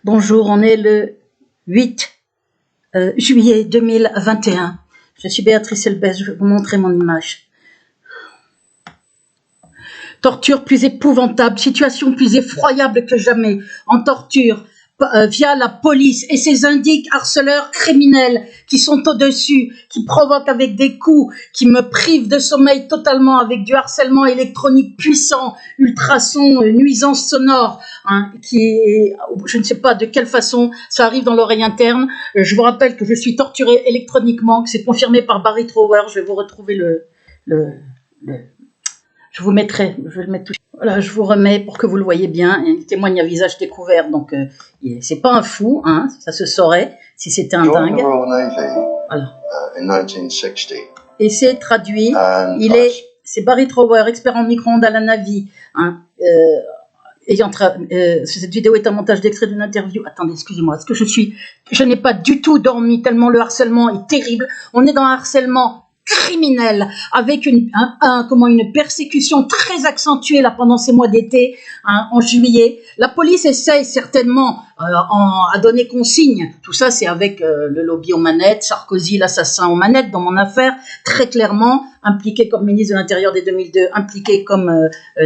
Bonjour, on est le 8 juillet 2021. Je suis Béatrice Elbès, je vais vous montrer mon image. Torture plus épouvantable, situation plus effroyable que jamais, en torture, via la police et ses indiques harceleurs criminels qui sont au-dessus, qui provoquent avec des coups, qui me privent de sommeil totalement avec du harcèlement électronique puissant, ultrasons, nuisances sonores, hein, je ne sais pas de quelle façon ça arrive dans l'oreille interne. Je vous rappelle que je suis torturée électroniquement, que c'est confirmé par Barry Trower. Je vais vous retrouver je vous mettrai, je vais le mettre tout. Voilà, je vous remets pour que vous le voyez bien. Il témoigne à visage découvert, donc c'est pas un fou, hein, ça se saurait si c'était un dingue. Voilà. Et c'est traduit. C'est Barry Trower, expert en micro-ondes à la Navy. Hein, cette vidéo est un montage d'extrait d'une interview. Attendez, excusez-moi, est-ce que je n'ai pas du tout dormi tellement le harcèlement est terrible. On est dans un harcèlement criminel, avec une persécution très accentuée là pendant ces mois d'été, hein, en juillet. La police essaye certainement à donner consigne. Tout ça, c'est avec le lobby aux manettes, Sarkozy, l'assassin aux manettes dans mon affaire, très clairement impliqué comme ministre de l'Intérieur dès 2002, impliqué comme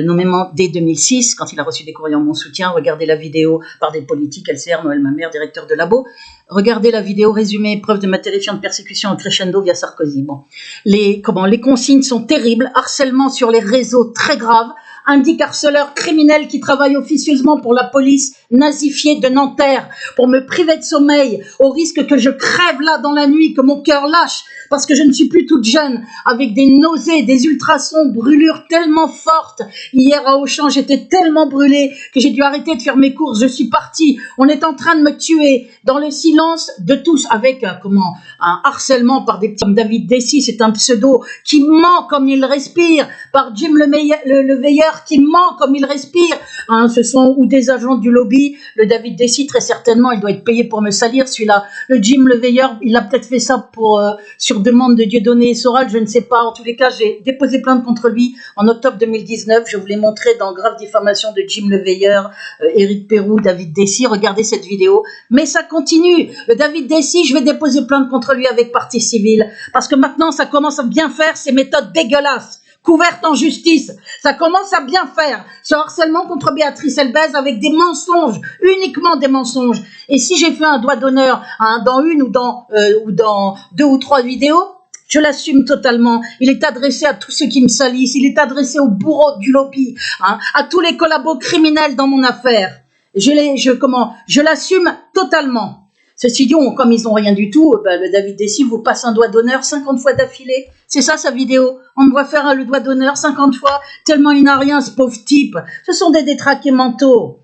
nommément dès 2006, quand il a reçu des courriers en mon soutien. Regardez la vidéo par des politiques, LCR, Noël Mamère, directeur de labo. Regardez la vidéo résumée, preuve de ma terrifiante persécution en crescendo via Sarkozy. Bon, les consignes sont terribles, harcèlement sur les réseaux très grave, indique harceleur criminel qui travaille officieusement pour la police nazifiée de Nanterre pour me priver de sommeil au risque que je crève là dans la nuit, que mon cœur lâche parce que je ne suis plus toute jeune, avec des nausées, des ultrasons, brûlures tellement fortes. Hier à Auchan, j'étais tellement brûlée que j'ai dû arrêter de faire mes courses. Je suis partie. On est en train de me tuer dans le silence de tous, avec un harcèlement par des petits comme David Dessy, c'est un pseudo qui ment comme il respire, par Jim le Veilleur qui ment comme il respire. Hein, ce sont ou des agents du lobby. Le David Dessy, très certainement, il doit être payé pour me salir, celui-là. Le Jim le Veilleur, il a peut-être fait ça sur demande de Dieudonné et Soral, je ne sais pas. En tous les cas, j'ai déposé plainte contre lui en octobre 2019. Je vous l'ai montré dans grave diffamation de Jim le Veilleur, Éric Pérou, David Dessy. Regardez cette vidéo. Mais ça continue. Le David Dessy, je vais déposer plainte contre lui avec partie civile. Parce que maintenant, ça commence à bien faire ces méthodes dégueulasses, couvertes en justice. Ça commence à bien faire. Ce harcèlement contre Béatrice Elbès avec des mensonges, uniquement des mensonges. Et si j'ai fait un doigt d'honneur dans une ou dans 2 ou 3 vidéos, je l'assume totalement. Il est adressé à tous ceux qui me salissent. Il est adressé aux bourreaux du lobby, à tous les collabos criminels dans mon affaire. Je l'assume totalement. Ceci dit, comme ils n'ont rien du tout, le David Dessy vous passe un doigt d'honneur 50 fois d'affilée. C'est ça sa vidéo. On me voit faire le doigt d'honneur 50 fois, tellement il n'a rien, ce pauvre type. Ce sont des détraqués mentaux.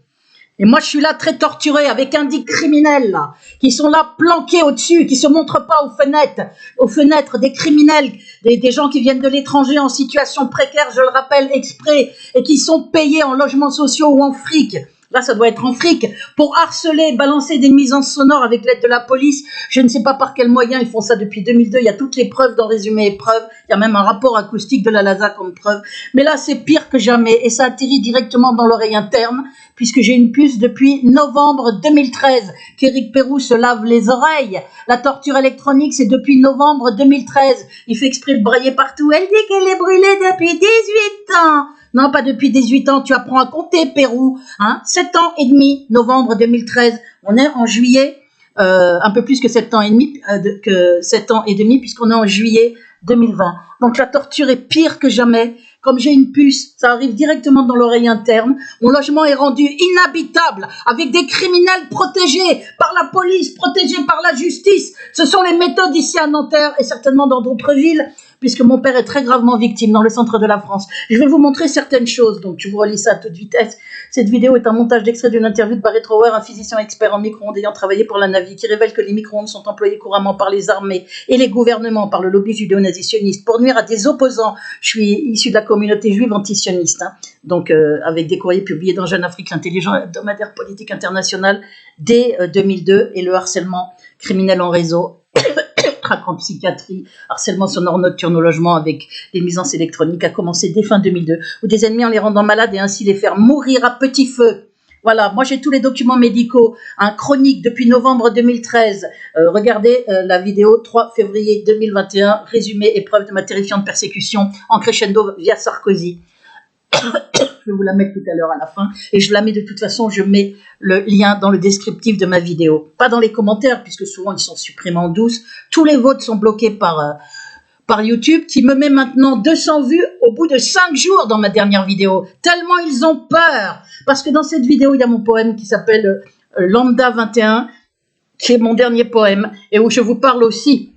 Et moi, je suis là très torturée avec un dit criminel, là, qui sont là planqués au-dessus, qui se montrent pas aux fenêtres des criminels, des gens qui viennent de l'étranger en situation précaire, je le rappelle exprès, et qui sont payés en logements sociaux ou en fric. Là, ça doit être en fric, pour harceler, balancer des nuisances sonores avec l'aide de la police. Je ne sais pas par quels moyens ils font ça depuis 2002. Il y a toutes les preuves dans Résumé et preuves. Il y a même un rapport acoustique de la LASA comme preuve. Mais là, c'est pire que jamais. Et ça atterrit directement dans l'oreille interne, puisque j'ai une puce depuis novembre 2013 qu'Éric Pérou se lave les oreilles. La torture électronique, c'est depuis novembre 2013. Il fait exprès de brailler partout. Elle dit qu'elle est brûlée depuis 18 ans. Non, pas depuis 18 ans, tu apprends à compter, Pérou. 7 ans et demi, novembre 2013. On est en juillet, un peu plus que 7 ans et demi, puisqu'on est en juillet 2020. Donc la torture est pire que jamais. Comme j'ai une puce, ça arrive directement dans l'oreille interne. Mon logement est rendu inhabitable avec des criminels protégés par la police, protégés par la justice. Ce sont les méthodes ici à Nanterre et certainement dans d'autres villes, puisque mon père est très gravement victime dans le centre de la France. Je vais vous montrer certaines choses, donc je vous relis ça à toute vitesse. Cette vidéo est un montage d'extrait d'une interview de Barry Trower, un physicien expert en micro-ondes ayant travaillé pour la Navy, qui révèle que les micro-ondes sont employés couramment par les armées et les gouvernements, par le lobby judéo-nazi-sioniste, pour nuire à des opposants. Je suis issu de la communauté juive antisioniste, donc avec des courriers publiés dans Jeune Afrique, l'intelligent hebdomadaire politique international dès 2002, et le harcèlement criminel en réseau, traque en psychiatrie, harcèlement sonore nocturne au logement avec des nuisances électroniques a commencé dès fin 2002, où des ennemis en les rendant malades et ainsi les faire mourir à petit feu. Voilà, moi j'ai tous les documents médicaux, un chronique depuis novembre 2013. Regardez la vidéo 3 février 2021, résumé épreuve de ma terrifiante persécution en crescendo via Sarkozy. Je vais vous la mettre tout à l'heure à la fin. Et je la mets de toute façon, je mets le lien dans le descriptif de ma vidéo. Pas dans les commentaires, puisque souvent ils sont supprimés en douce. Tous les votes sont bloqués par YouTube, qui me met maintenant 200 vues au bout de 5 jours dans ma dernière vidéo. Tellement ils ont peur. Parce que dans cette vidéo, il y a mon poème qui s'appelle Lambda 21, qui est mon dernier poème, et où je vous parle aussi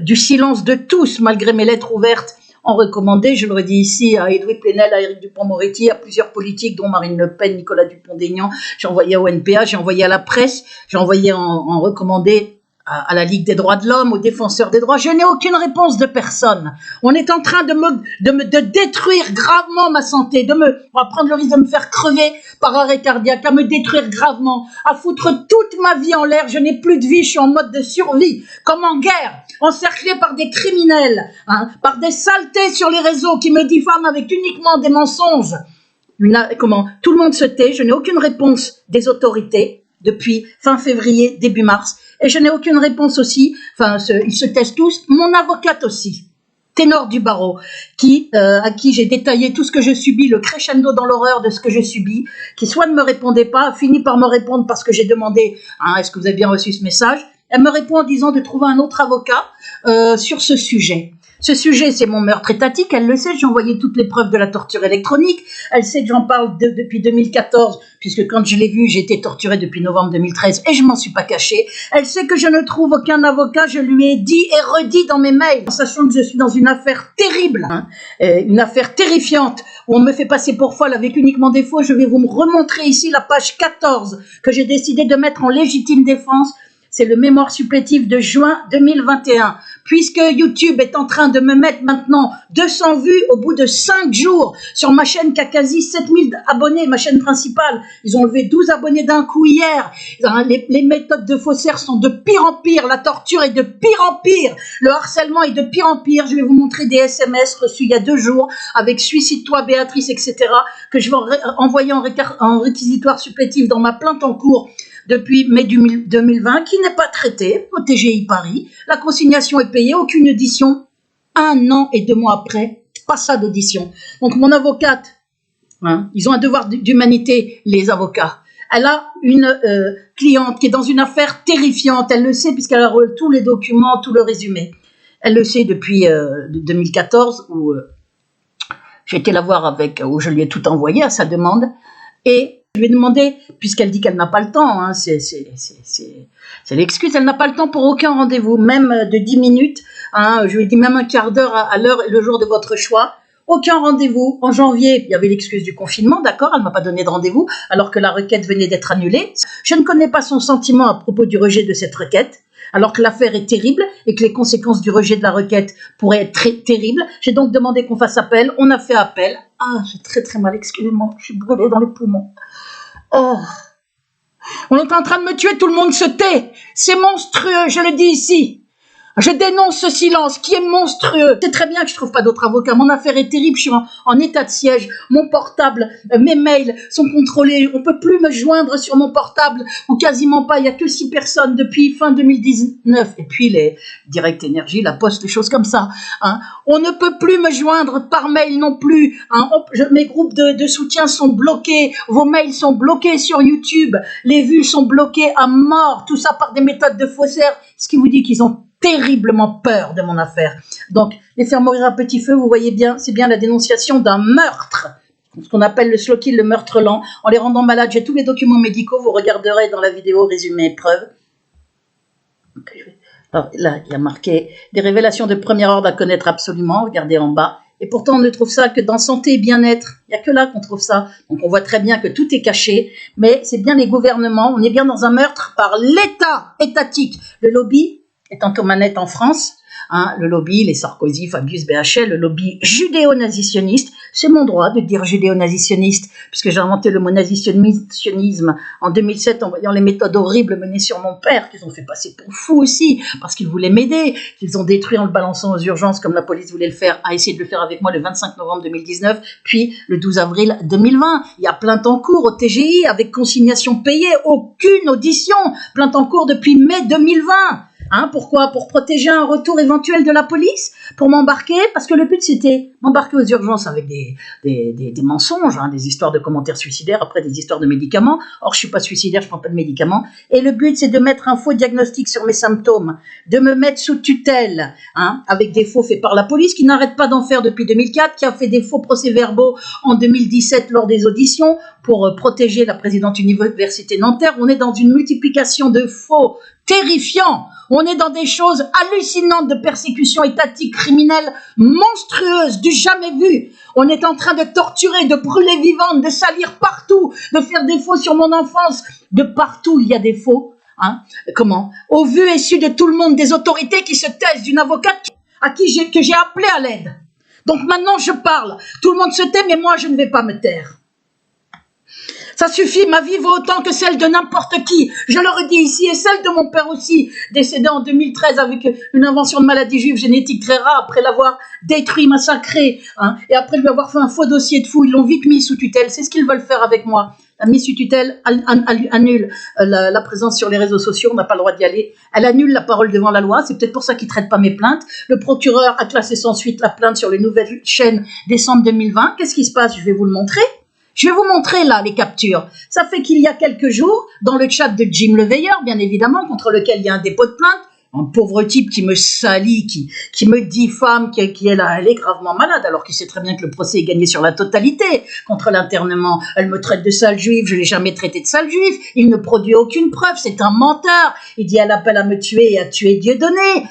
du silence de tous, malgré mes lettres ouvertes, en recommandé, je le redis ici, à Edoui Plenel, à Éric Dupond-Moretti, à plusieurs politiques, dont Marine Le Pen, Nicolas Dupont-Aignan. J'ai envoyé au NPA, j'ai envoyé à la presse, j'ai envoyé en recommandé à la Ligue des droits de l'homme, aux défenseurs des droits. Je n'ai aucune réponse de personne. On est en train de détruire gravement ma santé, on va prendre le risque de me faire crever par arrêt cardiaque, à me détruire gravement, à foutre toute ma vie en l'air. Je n'ai plus de vie, je suis en mode de survie, comme en guerre, encerclé par des criminels, par des saletés sur les réseaux qui me diffament avec uniquement des mensonges. Tout le monde se tait, je n'ai aucune réponse des autorités depuis fin février, début mars. Et je n'ai aucune réponse aussi, ils se taisent tous, mon avocate aussi, ténor du barreau, à qui j'ai détaillé tout ce que je subis, le crescendo dans l'horreur de ce que je subis, qui soit ne me répondait pas, finit par me répondre parce que j'ai demandé, est-ce que vous avez bien reçu ce message? Elle me répond en disant de trouver un autre avocat sur ce sujet. Ce sujet, c'est mon meurtre étatique, elle le sait, j'ai envoyé toutes les preuves de la torture électronique, elle sait que j'en parle depuis 2014, puisque quand je l'ai vu, j'ai été torturée depuis novembre 2013 et je m'en suis pas cachée. Elle sait que je ne trouve aucun avocat, je lui ai dit et redit dans mes mails, en sachant que je suis dans une affaire terrible, une affaire terrifiante, où on me fait passer pour folle avec uniquement des faux. Je vais vous remontrer ici la page 14 que j'ai décidé de mettre en légitime défense. C'est le mémoire supplétif de juin 2021. Puisque YouTube est en train de me mettre maintenant 200 vues au bout de 5 jours sur ma chaîne qui a quasi 7000 abonnés, ma chaîne principale. Ils ont levé 12 abonnés d'un coup hier. Les méthodes de faussaires sont de pire en pire. La torture est de pire en pire. Le harcèlement est de pire en pire. Je vais vous montrer des SMS reçus il y a 2 jours avec Suicide-toi Béatrice, etc. que je vais envoyer en réquisitoire supplétif dans ma plainte en cours depuis mai 2020, qui n'est pas traité au TGI Paris. La consignation est payée, aucune audition. 1 an et 2 mois après, pas ça d'audition. Donc mon avocate, ils ont un devoir d'humanité, les avocats. Elle a une cliente qui est dans une affaire terrifiante. Elle le sait puisqu'elle a reçu tous les documents, tout le résumé. Elle le sait depuis 2014 où j'ai été la voir où je lui ai tout envoyé à sa demande. Et je lui ai demandé, puisqu'elle dit qu'elle n'a pas le temps, c'est l'excuse, elle n'a pas le temps pour aucun rendez-vous, même de 10 minutes, je lui ai dit même un quart d'heure à l'heure et le jour de votre choix, aucun rendez-vous. En janvier, il y avait l'excuse du confinement, d'accord, elle ne m'a pas donné de rendez-vous, alors que la requête venait d'être annulée. Je ne connais pas son sentiment à propos du rejet de cette requête, alors que l'affaire est terrible et que les conséquences du rejet de la requête pourraient être très terribles. J'ai donc demandé qu'on fasse appel, on a fait appel. J'ai très très mal, excusez-moi, je suis brûlée dans les poumons. On est en train de me tuer, tout le monde se tait. C'est monstrueux, je le dis ici. Je dénonce ce silence qui est monstrueux. C'est très bien que je trouve pas d'autre avocat. Mon affaire est terrible. Je suis en état de siège. Mon portable, mes mails sont contrôlés. On peut plus me joindre sur mon portable ou quasiment pas. Il y a que 6 personnes depuis fin 2019. Et puis les Direct Énergie, la Poste, des choses comme ça. On ne peut plus me joindre par mail non plus. Mes groupes de soutien sont bloqués. Vos mails sont bloqués sur YouTube. Les vues sont bloquées à mort. Tout ça par des méthodes de faussaires. Ce qui vous dit qu'ils ont terriblement peur de mon affaire. Donc, les faire mourir à petit feu, vous voyez bien, c'est bien la dénonciation d'un meurtre, ce qu'on appelle le slow kill, le meurtre lent, en les rendant malades. J'ai tous les documents médicaux, vous regarderez dans la vidéo résumé épreuve. Alors, là, il y a marqué des révélations de premier ordre à connaître absolument, regardez en bas. Et pourtant, on ne trouve ça que dans santé et bien-être. Il n'y a que là qu'on trouve ça. Donc, on voit très bien que tout est caché. Mais c'est bien les gouvernements. On est bien dans un meurtre par l'État étatique. Le lobby étant aux manettes en France, le lobby, les Sarkozy, Fabius, BHL, le lobby judéo-nazitionniste, C'est mon droit de dire judéo-nazissioniste, puisque j'ai inventé le mot nazissionnisme en 2007 en voyant les méthodes horribles menées sur mon père, qu'ils ont fait passer pour fou aussi, parce qu'ils voulaient m'aider, qu'ils ont détruit en le balançant aux urgences comme la police voulait le faire, a essayé de le faire avec moi le 25 novembre 2019, puis le 12 avril 2020. Il y a plainte en cours au TGI avec consignation payée, aucune audition, plainte en cours depuis mai 2020. Pourquoi? Pour protéger un retour éventuel de la police? Pour m'embarquer? Parce que le but, c'était m'embarquer aux urgences avec des mensonges, des histoires de commentaires suicidaires, après des histoires de médicaments. Or, je suis pas suicidaire, je prends pas de médicaments. Et le but, c'est de mettre un faux diagnostic sur mes symptômes, de me mettre sous tutelle, avec des faux faits par la police, qui n'arrête pas d'en faire depuis 2004, qui a fait des faux procès-verbaux en 2017 lors des auditions, pour protéger la présidente université Nanterre. On est dans une multiplication de faux terrifiants. On est dans des choses hallucinantes de persécution étatique criminelle monstrueuse, du jamais vu. On est en train de torturer, de brûler vivante, de salir partout, de faire des faux sur mon enfance. De partout, il y a des faux. Comment? Au vu et su de tout le monde, des autorités qui se taisent, d'une avocate que j'ai appelé à l'aide. Donc maintenant, je parle. Tout le monde se tait, mais moi, je ne vais pas me taire. Ça suffit, ma vie vaut autant que celle de n'importe qui. Je le redis ici, et celle de mon père aussi, décédé en 2013 avec une invention de maladie juive génétique très rare, après l'avoir détruit, massacré, et après lui avoir fait un faux dossier de fou. Ils l'ont vite mis sous tutelle. C'est ce qu'ils veulent faire avec moi. La mise sous tutelle annule la présence sur les réseaux sociaux, on n'a pas le droit d'y aller. Elle annule la parole devant la loi, c'est peut-être pour ça qu'ils ne traitent pas mes plaintes. Le procureur a classé sans suite la plainte sur les nouvelles chaînes décembre 2020. Qu'est-ce qui se passe? Je vais vous le montrer. Je vais vous montrer là les captures. Ça fait qu'il y a quelques jours, dans le chat de Jim le Veilleur, bien évidemment, contre lequel il y a un dépôt de plainte, un pauvre type qui me salit, qui me diffame, qui est là, elle est gravement malade, alors qu'il sait très bien que le procès est gagné sur la totalité contre l'internement. Elle me traite de sale juive, je l'ai jamais traité de sale juive. Il ne produit aucune preuve, c'est un menteur. Il dit elle appelle à me tuer et à tuer Dieudonné.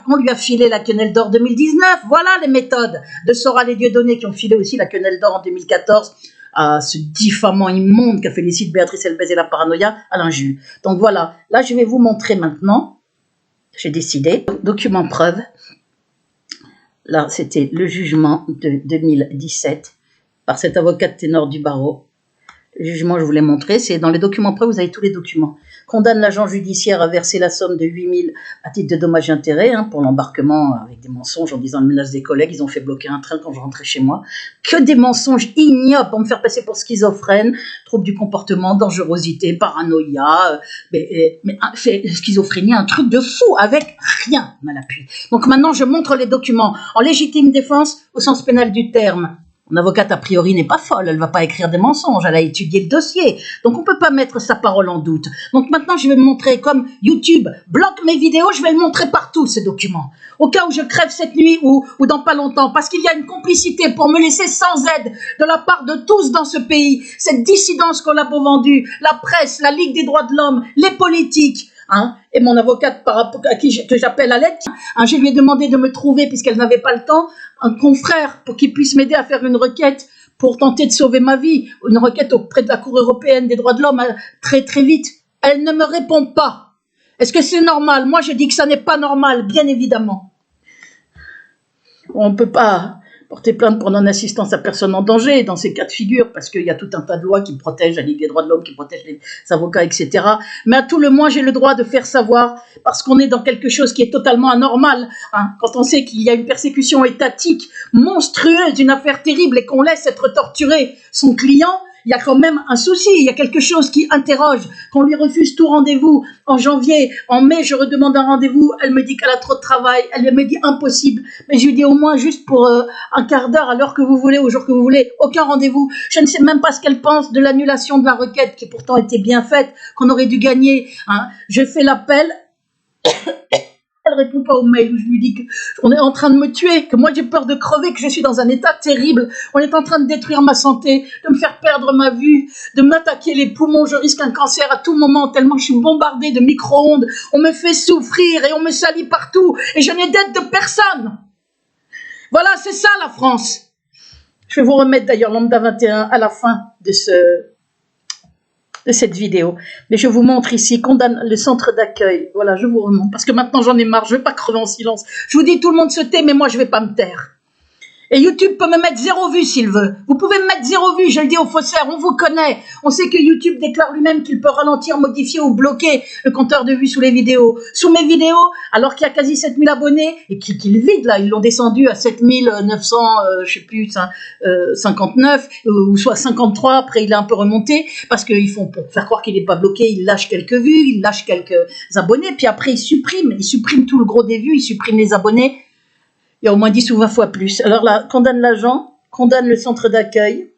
On lui a filé la quenelle d'or 2019. Voilà les méthodes de Soral et Dieudonné qui ont filé aussi la quenelle d'or en 2014. À ce diffamant immonde qu'a félicite Béatrice Elbez et la paranoïa à l'injure. Donc voilà, là je vais vous montrer maintenant, j'ai décidé, document preuve, là c'était le jugement de 2017 par cet avocat ténor du barreau. Le jugement, je vous l'ai montré, c'est dans les documents preuves, vous avez tous les documents. Condamne l'agent judiciaire à verser la somme de 8 000 à titre de dommages et intérêts pour l'embarquement avec des mensonges en disant une menace des collègues. Ils ont fait bloquer un train quand je rentrais chez moi. Que des mensonges ignobles pour me faire passer pour schizophrène, trouble du comportement, dangerosité, paranoïa, schizophrénie, un truc de fou avec rien à l'appui. Donc maintenant, je montre les documents en légitime défense au sens pénal du terme. Mon avocate, a priori, n'est pas folle, elle ne va pas écrire des mensonges, elle a étudié le dossier. Donc on ne peut pas mettre sa parole en doute. Donc maintenant, je vais me montrer comme YouTube bloque mes vidéos, je vais le montrer partout, ces documents. Au cas où je crève cette nuit ou dans pas longtemps, parce qu'il y a une complicité pour me laisser sans aide de la part de tous dans ce pays. Cette dissidence qu'on a beau vendue, la presse, la Ligue des droits de l'homme, les politiques. Et mon avocate que j'appelle à l'aide, je lui ai demandé de me trouver, puisqu'elle n'avait pas le temps, un confrère pour qu'il puisse m'aider à faire une requête pour tenter de sauver ma vie, une requête auprès de la Cour européenne des droits de l'homme très très vite. Elle ne me répond pas. Est-ce que c'est normal? Moi je dis que ça n'est pas normal, bien évidemment. On ne peut pas porter plainte pour non-assistance à personne en danger dans ces cas de figure, parce qu'il y a tout un tas de lois qui protègent la Ligue des droits de l'homme, qui protègent les avocats, etc. Mais à tout le moins, j'ai le droit de faire savoir, parce qu'on est dans quelque chose qui est totalement anormal, quand on sait qu'il y a une persécution étatique monstrueuse, une affaire terrible, et qu'on laisse être torturé son client. Il y a quand même un souci, il y a quelque chose qui interroge, qu'on lui refuse tout rendez-vous en janvier, en mai, je redemande un rendez-vous, elle me dit qu'elle a trop de travail, elle me dit impossible, mais je lui dis au moins juste pour un quart d'heure, à l'heure que vous voulez, au jour que vous voulez, aucun rendez-vous. Je ne sais même pas ce qu'elle pense de l'annulation de la requête, qui pourtant était bien faite, qu'on aurait dû gagner. Je fais l'appel. Elle répond pas au mail où je lui dis qu'on est en train de me tuer, que moi j'ai peur de crever, que je suis dans un état terrible. On est en train de détruire ma santé, de me faire perdre ma vue, de m'attaquer les poumons. Je risque un cancer à tout moment tellement je suis bombardée de micro-ondes. On me fait souffrir et on me salit partout et je n'ai d'aide de personne. Voilà, c'est ça la France. Je vais vous remettre d'ailleurs Lambda 21 à la fin de cette vidéo. Mais je vous montre ici, condamne le centre d'accueil. Voilà, je vous remonte. Parce que maintenant, j'en ai marre. Je ne vais pas crever en silence. Je vous dis, tout le monde se tait, mais moi, je ne vais pas me taire. Et YouTube peut me mettre 0 vue s'il veut. Vous pouvez me mettre 0 vue, je le dis aux faussaires, on vous connaît. On sait que YouTube déclare lui-même qu'il peut ralentir, modifier ou bloquer le compteur de vues sous les vidéos. Sous mes vidéos, alors qu'il y a quasi 7000 abonnés, et qu'ils vident là, ils l'ont descendu à 7900, je sais plus, 59, ou soit 53, après il a un peu remonté, parce qu'ils font, pour faire croire qu'il n'est pas bloqué, ils lâchent quelques vues, ils lâchent quelques abonnés, puis après ils suppriment tout le gros des vues, ils suppriment les abonnés. Il y a au moins 10 ou 20 fois plus. Alors là, condamne l'agent, condamne le centre d'accueil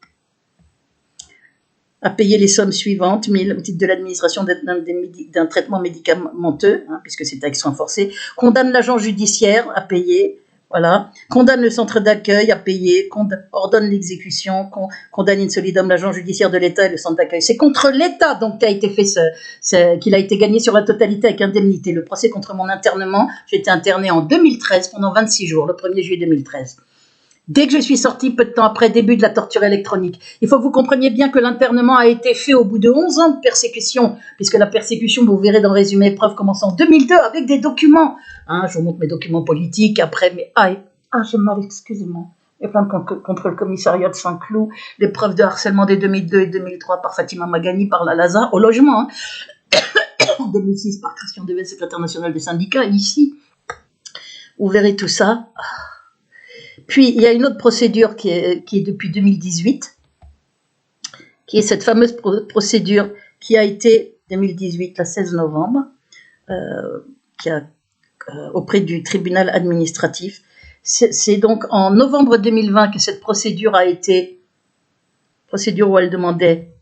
à payer les sommes suivantes, 1000 au titre de l'administration d'un traitement médicamenteux, hein, puisque c'est avec soins forcés, condamne l'agent judiciaire à payer, voilà, condamne le centre d'accueil à payer, ordonne l'exécution, condamne in solidum l'agent judiciaire de l'État et le centre d'accueil. C'est contre l'État donc qu'a été fait qu'il a été gagné sur la totalité avec indemnité. Le procès contre mon internement, j'ai été interné en 2013 pendant 26 jours, le 1er juillet 2013. Dès que je suis sortie, peu de temps après, début de la torture électronique. Il faut que vous compreniez bien que l'internement a été fait au bout de 11 ans de persécution, puisque la persécution, vous verrez dans le résumé épreuve, commence en 2002 avec des documents. Hein, je vous montre mes documents politiques après, mais j'ai mal, excusez-moi. Les plaintes contre le commissariat de Saint-Cloud, les preuves de harcèlement des 2002 et 2003 par Fatima Magani, par la Laza, au logement. Hein. En 2006 par Christian Deves, secrétaire national des syndicats, ici. Vous verrez tout ça. Puis, il y a une autre procédure qui est depuis 2018, qui est cette fameuse procédure qui a été, 2018, le 16 novembre, auprès du tribunal administratif. C'est donc en novembre 2020 que cette procédure a été, procédure où il demandait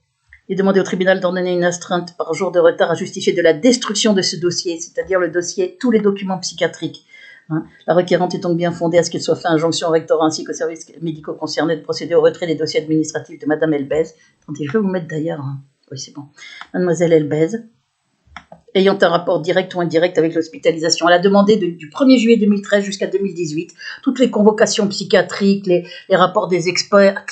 au tribunal d'ordonner une astreinte par jour de retard à justifier de la destruction de ce dossier, c'est-à-dire le dossier, tous les documents psychiatriques. La requérante est donc bien fondée à ce qu'il soit fait injonction au rectorat ainsi qu'aux services médicaux concernés de procéder au retrait des dossiers administratifs de Madame Elbez. Attendez, je vais vous mettre d'ailleurs. Hein. Oui, c'est bon. Mademoiselle Elbez, ayant un rapport direct ou indirect avec l'hospitalisation. Elle a demandé du 1er juillet 2013 jusqu'à 2018 toutes les convocations psychiatriques, les rapports des experts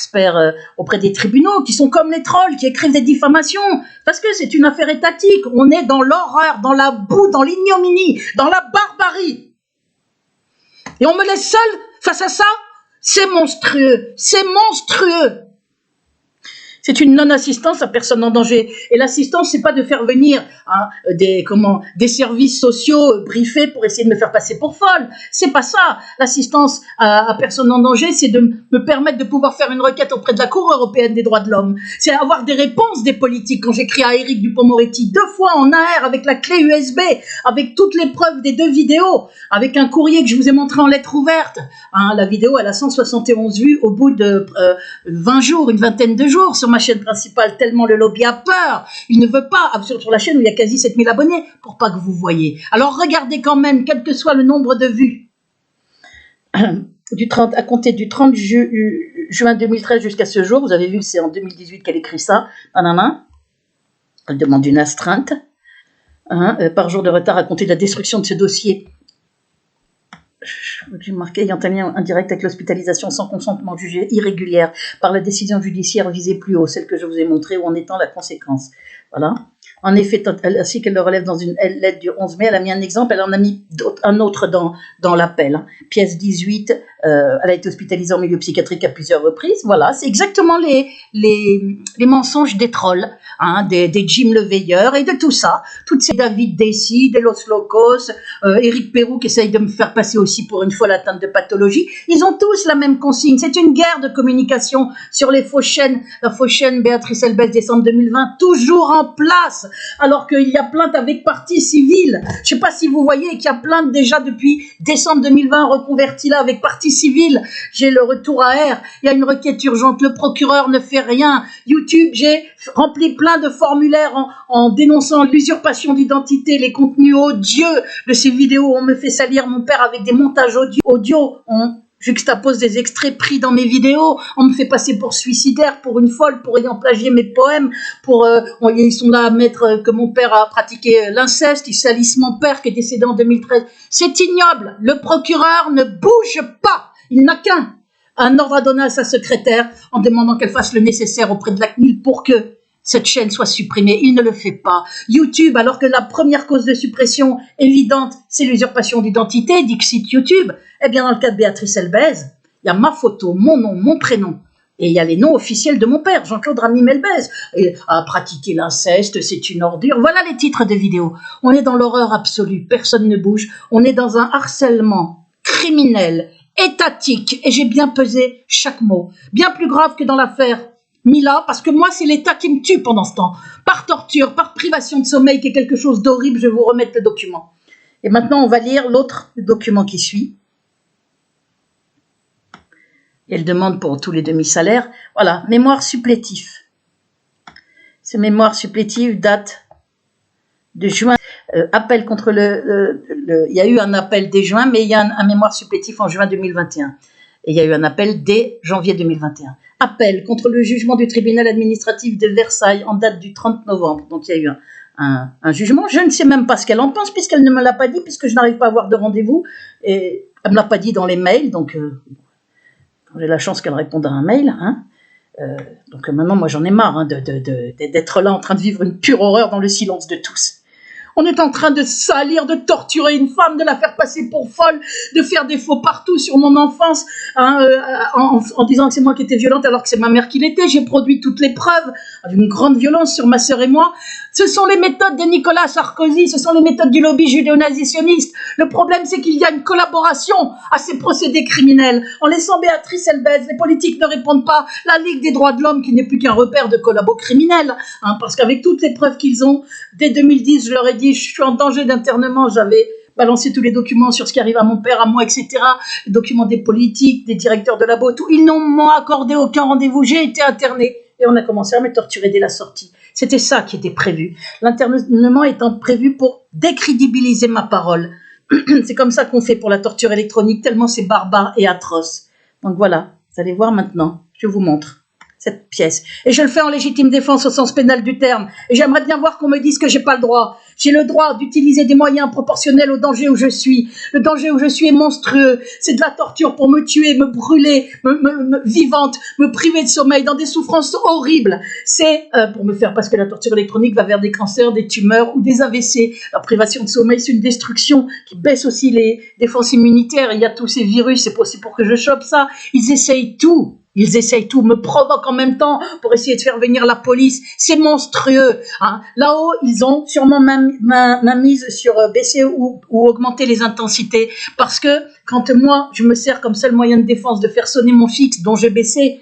auprès des tribunaux qui sont comme les trolls, qui écrivent des diffamations. Parce que c'est une affaire étatique. On est dans l'horreur, dans la boue, dans l'ignominie, dans la barbarie. Et on me laisse seule face à ça? C'est monstrueux, c'est monstrueux. C'est une non-assistance à personne en danger. Et l'assistance, c'est pas de faire venir des services sociaux briefés pour essayer de me faire passer pour folle. C'est pas ça. L'assistance à personne en danger, c'est de me permettre de pouvoir faire une requête auprès de la Cour européenne des droits de l'homme. C'est avoir des réponses des politiques. Quand j'écris à Éric Dupond-Moretti 2 fois en AR avec la clé USB, avec toutes les preuves des 2 vidéos, avec un courrier que je vous ai montré en lettre ouverte. La vidéo, elle a 171 vues au bout de 20 jours, une vingtaine de jours sur ma chaîne principale, tellement le lobby a peur. Il ne veut pas, sur la chaîne où il y a quasi 7000 abonnés, pour pas que vous voyez. Alors regardez quand même, quel que soit le nombre de vues, à compter du 30 juin 2013 jusqu'à ce jour, vous avez vu que c'est en 2018 qu'elle écrit ça, elle demande une astreinte, par jour de retard à compter de la destruction de ce dossier. J'ai marqué ayant un lien indirect avec l'hospitalisation sans consentement jugée irrégulière par la décision judiciaire visée plus haut, celle que je vous ai montrée, où en étant la conséquence. Voilà. En effet, ainsi qu'elle le relève dans une lettre du 11 mai, elle a mis un exemple, elle en a mis un autre dans l'appel. Pièce 18, elle a été hospitalisée en milieu psychiatrique à plusieurs reprises. Voilà, c'est exactement les mensonges des trolls, des Jim le Veilleur et de tout ça. Toutes ces David Dessy, des Los Locos, Éric Pérou qui essaye de me faire passer aussi pour une folle atteinte de pathologie. Ils ont tous la même consigne. C'est une guerre de communication sur les faux chaînes. La fausse chaîne Béatrice Elbez, décembre 2020, toujours en place. Alors qu'il y a plainte avec partie civile. Je ne sais pas si vous voyez qu'il y a plainte déjà depuis décembre 2020 reconvertie là avec partie civile. J'ai le retour à R. Il y a une requête urgente. Le procureur ne fait rien. YouTube, j'ai rempli plein de formulaires en dénonçant l'usurpation d'identité, les contenus odieux de ces vidéos où on me fait salir mon père avec des montages audio. On juxtapose des extraits pris dans mes vidéos, on me fait passer pour suicidaire, pour une folle, pour ayant plagié mes poèmes, ils sont là à mettre que mon père a pratiqué l'inceste, ils salissent mon père qui est décédé en 2013. C'est ignoble, le procureur ne bouge pas, il n'a qu'un ordre à donner à sa secrétaire en demandant qu'elle fasse le nécessaire auprès de la CNIL pour que cette chaîne soit supprimée. Il ne le fait pas. YouTube, alors que la première cause de suppression évidente, c'est l'usurpation d'identité, dixit YouTube, eh bien dans le cas de Béatrice Elbez, Il y a ma photo, mon nom, mon prénom. Et il y a les noms officiels de mon père, Jean-Claude Ramy Melbez. Et à pratiquer l'inceste, c'est une ordure. Voilà les titres de vidéos. On est dans l'horreur absolue, personne ne bouge. On est dans un harcèlement criminel, étatique, et j'ai bien pesé chaque mot. Bien plus grave que dans l'affaire Mila, parce que moi, c'est l'État qui me tue pendant ce temps. Par torture, par privation de sommeil, qui est quelque chose d'horrible, je vais vous remettre le document. Et maintenant, on va lire l'autre document qui suit. Elle demande pour tous les demi-salaires. Voilà, mémoire supplétif. Ce mémoire supplétif date de juin. Appel contre il y a eu un appel dès juin, mais il y a un mémoire supplétif en juin 2021. Et il y a eu un appel dès janvier 2021. Appel contre le jugement du tribunal administratif de Versailles en date du 30 novembre. Donc il y a eu un jugement. Je ne sais même pas ce qu'elle en pense puisqu'elle ne me l'a pas dit, puisque je n'arrive pas à avoir de rendez-vous. Et elle ne me l'a pas dit dans les mails, donc... j'ai la chance qu'elle réponde à un mail. Hein. Donc maintenant, moi, j'en ai marre d'être là en train de vivre une pure horreur dans le silence de tous. On est en train de salir, de torturer une femme, de la faire passer pour folle, de faire des faux partout sur mon enfance, hein, en disant que c'est moi qui étais violente alors que c'est ma mère qui l'était. J'ai produit toutes les preuves d'une grande violence sur ma sœur et moi. Ce sont les méthodes de Nicolas Sarkozy, ce sont les méthodes du lobby judéo-nazitionniste. Le problème, c'est qu'il y a une collaboration à ces procédés criminels. En laissant Béatrice Elbez, les politiques ne répondent pas. La Ligue des droits de l'homme, qui n'est plus qu'un repère de collabos criminels, hein, parce qu'avec toutes les preuves qu'ils ont, dès 2010, je leur ai dit, je suis en danger d'internement, j'avais balancé tous les documents sur ce qui arrive à mon père, à moi, etc. Les documents des politiques, des directeurs de labo, tout. Ils m'ont accordé aucun rendez-vous, j'ai été interné. Et on a commencé à me torturer dès la sortie. C'était ça qui était prévu. L'internement étant prévu pour décrédibiliser ma parole. C'est comme ça qu'on fait pour la torture électronique, tellement c'est barbare et atroce. Donc voilà, vous allez voir maintenant, je vous montre cette pièce. Et je le fais en légitime défense au sens pénal du terme. Et j'aimerais bien voir qu'on me dise que j'ai pas le droit. J'ai le droit d'utiliser des moyens proportionnels au danger où je suis. Le danger où je suis est monstrueux. C'est de la torture pour me tuer, me brûler, vivante, me priver de sommeil dans des souffrances horribles. C'est pour me faire, parce que la torture électronique va vers des cancers, des tumeurs ou des AVC. La privation de sommeil, c'est une destruction qui baisse aussi les défenses immunitaires. Il y a tous ces virus, c'est possible pour que je chope ça. Ils essayent tout. Ils essayent tout, me provoquent en même temps pour essayer de faire venir la police. C'est monstrueux. Hein. Là-haut, ils ont sûrement ma mise sur baisser ou augmenter les intensités. Parce que quand moi, je me sers comme seul moyen de défense de faire sonner mon fixe, dont j'ai baissé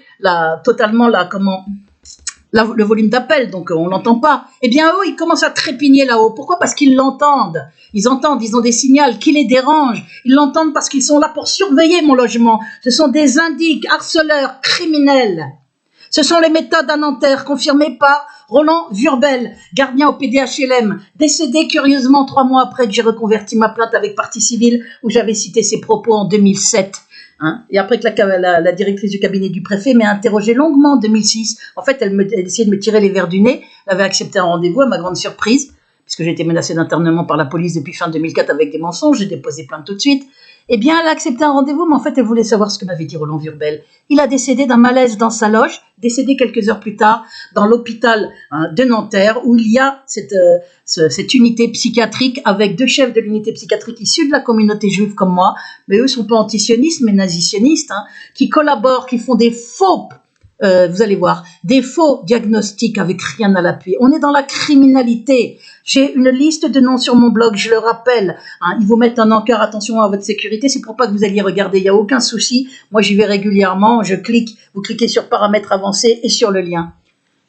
totalement le volume d'appel, donc on l'entend pas. Eh bien, eux, ils commencent à trépigner là-haut. Pourquoi? Parce qu'ils l'entendent. Ils entendent, ils ont des signaux qui les dérangent. Ils l'entendent parce qu'ils sont là pour surveiller mon logement. Ce sont des indiques, harceleurs, criminels. Ce sont les méthodes à Nanterre confirmées par Roland Vurbel, gardien au PDHLM, décédé curieusement 3 mois après que j'ai reconverti ma plainte avec partie civile où j'avais cité ses propos en 2007. Hein, et après que la directrice du cabinet du préfet m'a interrogé longuement en 2006, en fait, elle essayait de me tirer les verres du nez. Elle avait accepté un rendez-vous, à ma grande surprise, puisque j'ai été menacée d'internement par la police depuis fin 2004 avec des mensonges. J'ai déposé plainte tout de suite. Eh bien, elle a accepté un rendez-vous, mais en fait, elle voulait savoir ce que m'avait dit Roland Vurbel. Il a décédé d'un malaise dans sa loge, décédé quelques heures plus tard dans l'hôpital de Nanterre, où il y a cette unité psychiatrique avec 2 chefs de l'unité psychiatrique issus de la communauté juive comme moi, mais eux sont pas antisionistes, mais nazisionistes, hein, qui collaborent, qui font des faux... vous allez voir, des faux diagnostics avec rien à l'appui. On est dans la criminalité. J'ai une liste de noms sur mon blog, je le rappelle. Hein, ils vous mettent un encart, attention à votre sécurité, c'est pour pas que vous alliez regarder, il n'y a aucun souci. Moi, j'y vais régulièrement, je clique, vous cliquez sur paramètres avancés et sur le lien.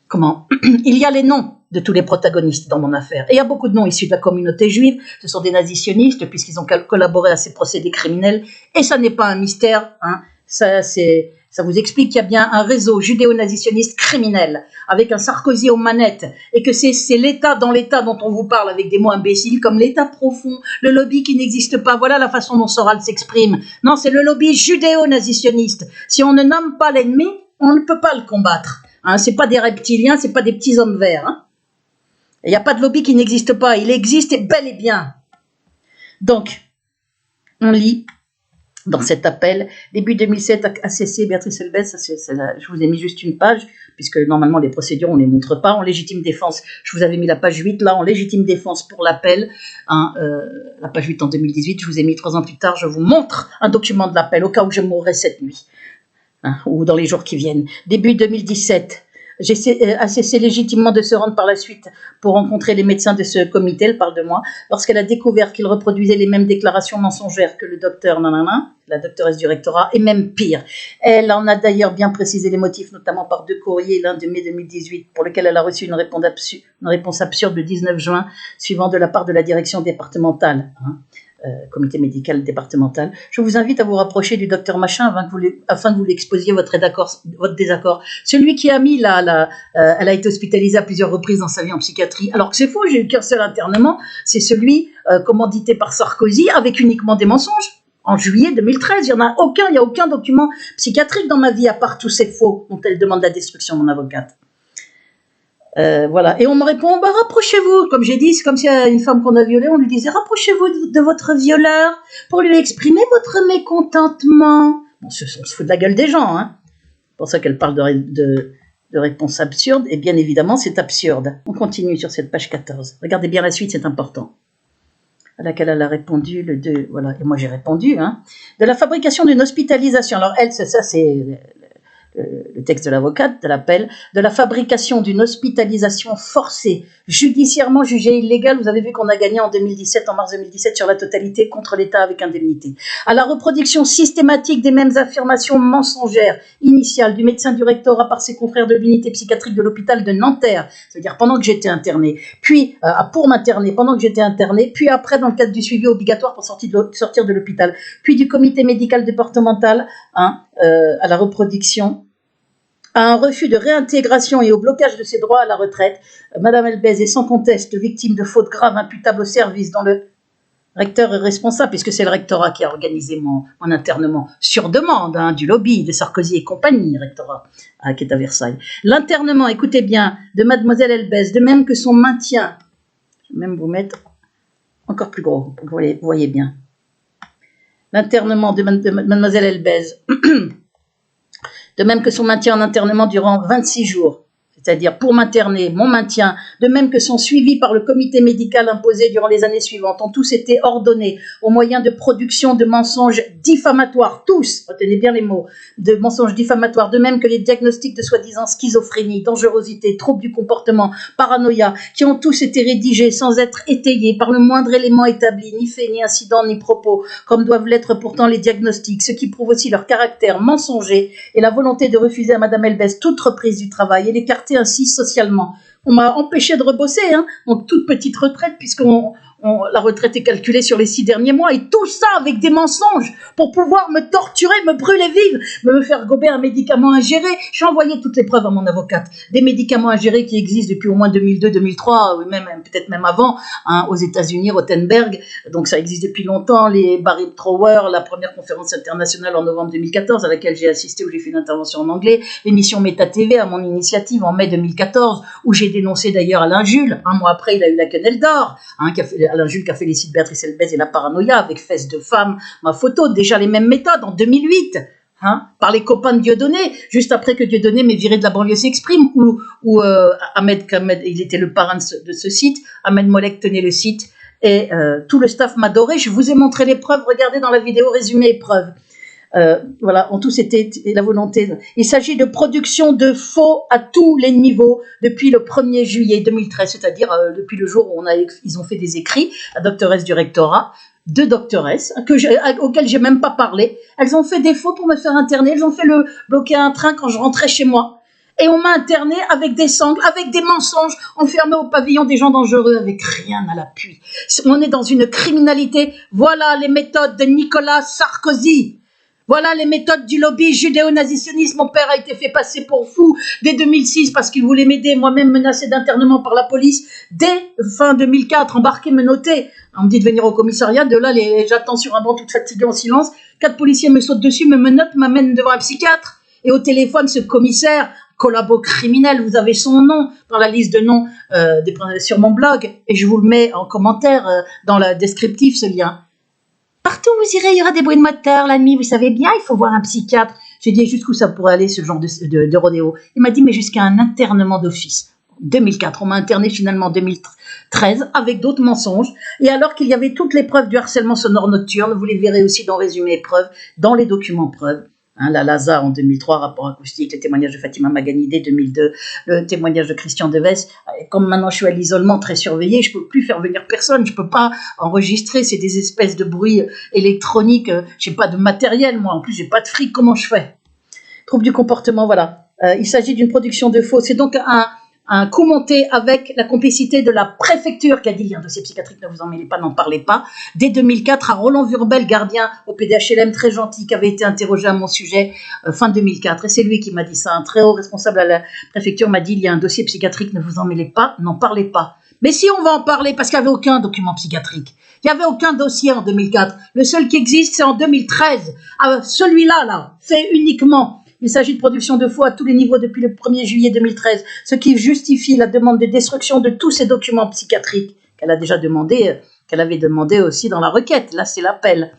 Comment? Il y a les noms de tous les protagonistes dans mon affaire. Et il y a beaucoup de noms issus de la communauté juive. Ce sont des nazisionistes puisqu'ils ont collaboré à ces procédés criminels. Et ça n'est pas un mystère, hein. Ça vous explique qu'il y a bien un réseau judéo-nazitionniste criminel avec un Sarkozy aux manettes et que c'est l'État dans l'État dont on vous parle avec des mots imbéciles comme l'État profond, le lobby qui n'existe pas. Voilà la façon dont Soral s'exprime. Non, c'est le lobby judéo-nazitionniste. Si on ne nomme pas l'ennemi, on ne peut pas le combattre. Hein, c'est pas des reptiliens, c'est pas des petits hommes verts. Hein. Il n'y a pas de lobby qui n'existe pas. Il existe et bel et bien. Donc, on lit dans cet appel, début 2007, ACC, Béatrice Elbez, je vous ai mis juste une page, puisque normalement les procédures, on ne les montre pas. En légitime défense, je vous avais mis la page 8, là, en légitime défense pour l'appel, hein, la page 8 en 2018, je vous ai mis 3 ans plus tard, je vous montre un document de l'appel, au cas où je mourrais cette nuit. hein, ou dans les jours qui viennent. Début 2017. A cessé légitimement de se rendre par la suite pour rencontrer les médecins de ce comité, elle parle de moi, lorsqu'elle a découvert qu'il reproduisait les mêmes déclarations mensongères que le docteur nanana, la doctoresse du rectorat, et même pire. Elle en a d'ailleurs bien précisé les motifs, notamment par 2 courriers, l'un de mai 2018, pour lequel elle a reçu une réponse absurde le 19 juin, suivant de la part de la direction départementale. Comité médical départemental. Je vous invite à vous rapprocher du docteur Machin afin que vous l'exposiez votre désaccord. Celui qui a mis elle a été hospitalisée à plusieurs reprises dans sa vie en psychiatrie, alors que c'est faux, j'ai eu qu'un seul internement, c'est celui commandité par Sarkozy avec uniquement des mensonges. En juillet 2013, il n'y a aucun document psychiatrique dans ma vie à part tous ces faux dont elle demande la destruction, mon avocate. Voilà. Et on me répond, bah, rapprochez-vous. Comme j'ai dit, c'est comme s'il y a une femme qu'on a violée, on lui disait, rapprochez-vous de votre violeur pour lui exprimer votre mécontentement. Bon, on se fout de la gueule des gens, hein. C'est pour ça qu'elle parle de réponses absurdes. Et bien évidemment, c'est absurde. On continue sur cette page 14. Regardez bien la suite, c'est important. À laquelle elle a répondu le 2, voilà. Et moi, j'ai répondu, hein. De la fabrication d'une hospitalisation. Alors, elle, c'est le texte de l'avocate, de l'appel, de la fabrication d'une hospitalisation forcée, judiciairement jugée illégale. Vous avez vu qu'on a gagné en 2017, en mars 2017, sur la totalité contre l'État avec indemnité. À la reproduction systématique des mêmes affirmations mensongères initiales du médecin du rectorat par ses confrères de l'unité psychiatrique de l'hôpital de Nanterre, c'est-à-dire pendant que j'étais internée, puis pour m'interner, pendant que j'étais internée, puis après dans le cadre du suivi obligatoire pour sortir de l'hôpital, puis du comité médical départemental, à la reproduction, à un refus de réintégration et au blocage de ses droits à la retraite. Madame Elbez est sans conteste victime de fautes graves imputables au service dont le recteur est responsable, puisque c'est le rectorat qui a organisé mon internement sur demande, du lobby de Sarkozy et compagnie, rectorat, qui est à Versailles. L'internement, écoutez bien, de mademoiselle Elbez, de même que son maintien, je vais même vous mettre encore plus gros, pour que vous voyez bien. L'internement de mademoiselle Elbez, de même que son maintien en internement durant 26 jours, c'est-à-dire pour m'interner, mon maintien, de même que son suivi par le comité médical imposé durant les années suivantes, ont tous été ordonnés au moyen de production de mensonges diffamatoires, tous, retenez bien les mots, de mensonges diffamatoires, de même que les diagnostics de soi-disant schizophrénie, dangerosité, troubles du comportement, paranoïa, qui ont tous été rédigés sans être étayés par le moindre élément établi, ni fait, ni incident, ni propos, comme doivent l'être pourtant les diagnostics, ce qui prouve aussi leur caractère mensonger et la volonté de refuser à Madame Elbez toute reprise du travail et l'écarter ainsi socialement. On m'a empêché de rebosser, donc toute petite retraite, la retraite est calculée sur les 6 derniers mois, et tout ça avec des mensonges pour pouvoir me torturer, me brûler vive, me faire gober un médicament ingéré. J'ai envoyé toutes les preuves à mon avocate. Des médicaments ingérés qui existent depuis au moins 2002-2003, ou peut-être même avant, aux États-Unis, Rothenberg, donc ça existe depuis longtemps. Les Barry Trower, la première conférence internationale en novembre 2014 à laquelle j'ai assisté, où j'ai fait une intervention en anglais, l'émission Méta TV à mon initiative en mai 2014, où j'ai dénoncé d'ailleurs Alain Jules. Un mois après, il a eu la quenelle d'or, Alain Jules qui a fait les sites Béatrice Elbez et la paranoïa avec fesses de femme, ma photo, déjà les mêmes méthodes en 2008, par les copains de Dieudonné, juste après que Dieudonné m'ait viré de la banlieue s'exprime, où Ahmed Kamed, il était le parrain de ce site, Ahmed Molek tenait le site, et tout le staff m'adorait. Je vous ai montré les preuves, regardez dans la vidéo résumé et preuves. Voilà, en tout c'était la volonté. Il s'agit de production de faux à tous les niveaux depuis le 1er juillet 2013, c'est-à-dire depuis le jour où ils ont fait des écrits, la doctoresse du rectorat, 2 doctoresses auxquelles j'ai même pas parlé. Elles ont fait des faux pour me faire interner, elles ont fait bloquer un train quand je rentrais chez moi. Et on m'a interné avec des sangles, avec des mensonges, enfermé au pavillon des gens dangereux avec rien à l'appui. On est dans une criminalité. Voilà les méthodes de Nicolas Sarkozy. Voilà les méthodes du lobby judéo-nazitionniste. Mon père a été fait passer pour fou dès 2006 parce qu'il voulait m'aider, moi-même menacé d'internement par la police. Dès fin 2004, embarqué, menotté. On me dit de venir au commissariat, de là, j'attends sur un banc toute fatiguée en silence. 4 policiers me sautent dessus, me menottent, m'amènent devant un psychiatre. Et au téléphone, ce commissaire, collabo criminel, vous avez son nom dans la liste de noms sur mon blog. Et je vous le mets en commentaire dans le descriptif, ce lien. Partout où vous irez, il y aura des bruits de moteur la nuit, vous savez bien, il faut voir un psychiatre. J'ai dit jusqu'où ça pourrait aller, ce genre de rodéo. Il m'a dit, mais jusqu'à un internement d'office. 2004, on m'a interné finalement en 2013 avec d'autres mensonges. Et alors qu'il y avait toutes les preuves du harcèlement sonore nocturne, vous les verrez aussi dans résumé et preuves, dans les documents preuves. Hein, la LASA en 2003, rapport acoustique, le témoignage de Fatima Maganidé 2002, le témoignage de Christian Deves. Comme maintenant je suis à l'isolement très surveillé, je peux plus faire venir personne, je peux pas enregistrer, c'est des espèces de bruits électroniques, j'ai pas de matériel moi, en plus j'ai pas de fric, comment je fais? Trouble du comportement, voilà. Il s'agit d'une production de faux, c'est donc un coup monté avec la complicité de la préfecture qui a dit il y a un dossier psychiatrique, ne vous en mêlez pas, n'en parlez pas. Dès 2004, à Roland Vurbel, gardien au PDHLM, très gentil, qui avait été interrogé à mon sujet fin 2004. Et c'est lui qui m'a dit ça. Un très haut responsable à la préfecture m'a dit il y a un dossier psychiatrique, ne vous en mêlez pas, n'en parlez pas. Mais si on va en parler, parce qu'il n'y avait aucun document psychiatrique. Il n'y avait aucun dossier en 2004. Le seul qui existe, c'est en 2013. Celui-là, là, c'est uniquement... Il s'agit de production de faux à tous les niveaux depuis le 1er juillet 2013, ce qui justifie la demande de destruction de tous ces documents psychiatriques qu'elle a déjà demandé, qu'elle avait demandé aussi dans la requête. Là, c'est l'appel.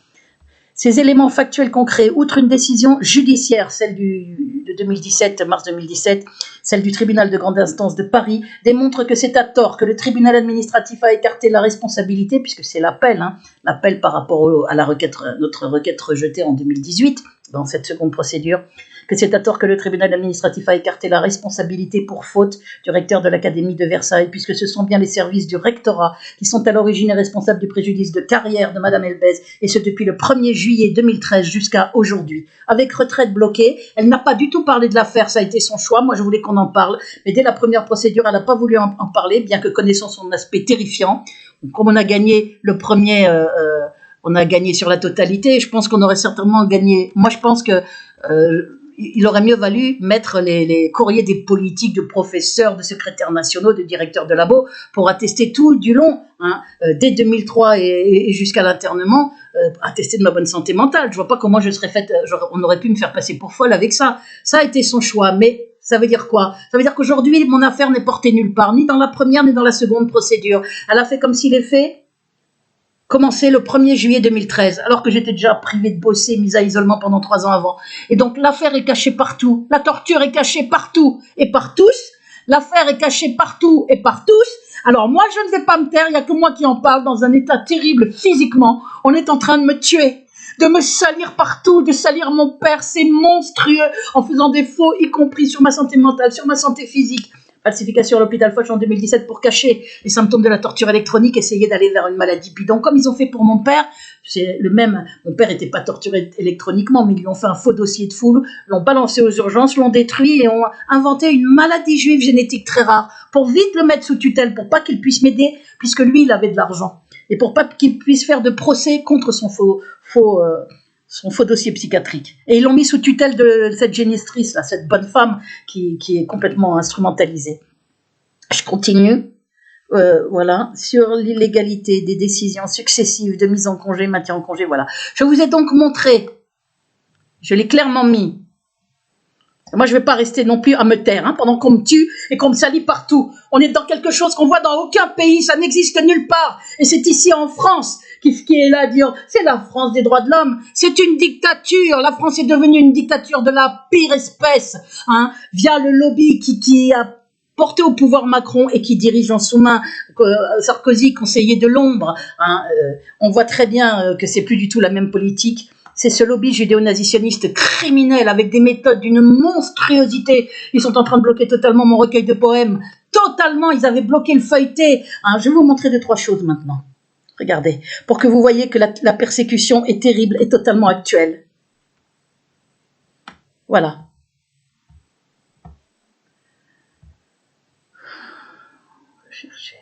Ces éléments factuels concrets, outre une décision judiciaire, celle de 2017, mars 2017, celle du tribunal de grande instance de Paris, démontrent que c'est à tort que le tribunal administratif a écarté la responsabilité, puisque c'est l'appel, hein, l'appel par rapport à la requête, notre requête rejetée en 2018, dans cette seconde procédure, que c'est à tort que le tribunal administratif a écarté la responsabilité pour faute du recteur de l'Académie de Versailles, puisque ce sont bien les services du rectorat qui sont à l'origine et responsables du préjudice de carrière de Madame Elbez, et ce depuis le 1er juillet 2013 jusqu'à aujourd'hui. Avec retraite bloquée, elle n'a pas du tout parlé de l'affaire, ça a été son choix, moi je voulais qu'on en parle, mais dès la première procédure, elle n'a pas voulu en parler, bien que connaissant son aspect terrifiant. Comme on a gagné le premier... on a gagné sur la totalité, je pense qu'on aurait certainement gagné. Moi, je pense que il aurait mieux valu mettre les courriers des politiques, de professeurs, de secrétaires nationaux, de directeurs de labo, pour attester tout du long, hein, dès 2003 et jusqu'à l'internement, attester de ma bonne santé mentale. Je vois pas comment je serais faite, on aurait pu me faire passer pour folle avec ça. Ça a été son choix, mais ça veut dire quoi? Ça veut dire qu'aujourd'hui, mon affaire n'est portée nulle part, ni dans la première, ni dans la seconde procédure. Elle a fait comme si les faits commencé le 1er juillet 2013, alors que j'étais déjà privée de bosser, mise à isolement pendant 3 ans avant. Et donc l'affaire est cachée partout, la torture est cachée partout et par tous, l'affaire est cachée partout et par tous. Alors moi je ne vais pas me taire, il n'y a que moi qui en parle dans un état terrible physiquement. On est en train de me tuer, de me salir partout, de salir mon père, c'est monstrueux, en faisant des faux, y compris sur ma santé mentale, sur ma santé physique. Falsification à l'hôpital Foch en 2017 pour cacher les symptômes de la torture électronique, essayer d'aller vers une maladie bidon, comme ils ont fait pour mon père. C'est le même, mon père n'était pas torturé électroniquement, mais ils lui ont fait un faux dossier de foule, l'ont balancé aux urgences, l'ont détruit et ont inventé une maladie juive génétique très rare pour vite le mettre sous tutelle, pour pas qu'il puisse m'aider, puisque lui, il avait de l'argent. Et pour pas qu'il puisse faire de procès contre son faux dossier psychiatrique. Et ils l'ont mis sous tutelle de cette génitrice, là, cette bonne femme qui est complètement instrumentalisée. Je continue. Voilà, sur l'illégalité des décisions successives de mise en congé, maintien en congé, voilà. Je vous ai donc montré, je l'ai clairement mis. Moi, je ne vais pas rester non plus à me taire, hein, pendant qu'on me tue et qu'on me salit partout. On est dans quelque chose qu'on voit dans aucun pays, ça n'existe nulle part. Et c'est ici en France qui est là à dire, c'est la France des droits de l'homme, c'est une dictature. La France est devenue une dictature de la pire espèce, hein, via le lobby qui a porté au pouvoir Macron et qui dirige en sous-main Sarkozy, conseiller de l'ombre. Hein, on voit très bien que c'est plus du tout la même politique. C'est ce lobby judéo-nazitionniste criminel avec des méthodes d'une monstruosité. Ils sont en train de bloquer totalement mon recueil de poèmes. Totalement, ils avaient bloqué le feuilleté. Hein, je vais vous montrer 2-3 choses maintenant. Regardez, pour que vous voyez que la persécution est terrible et totalement actuelle. Voilà. Chercher.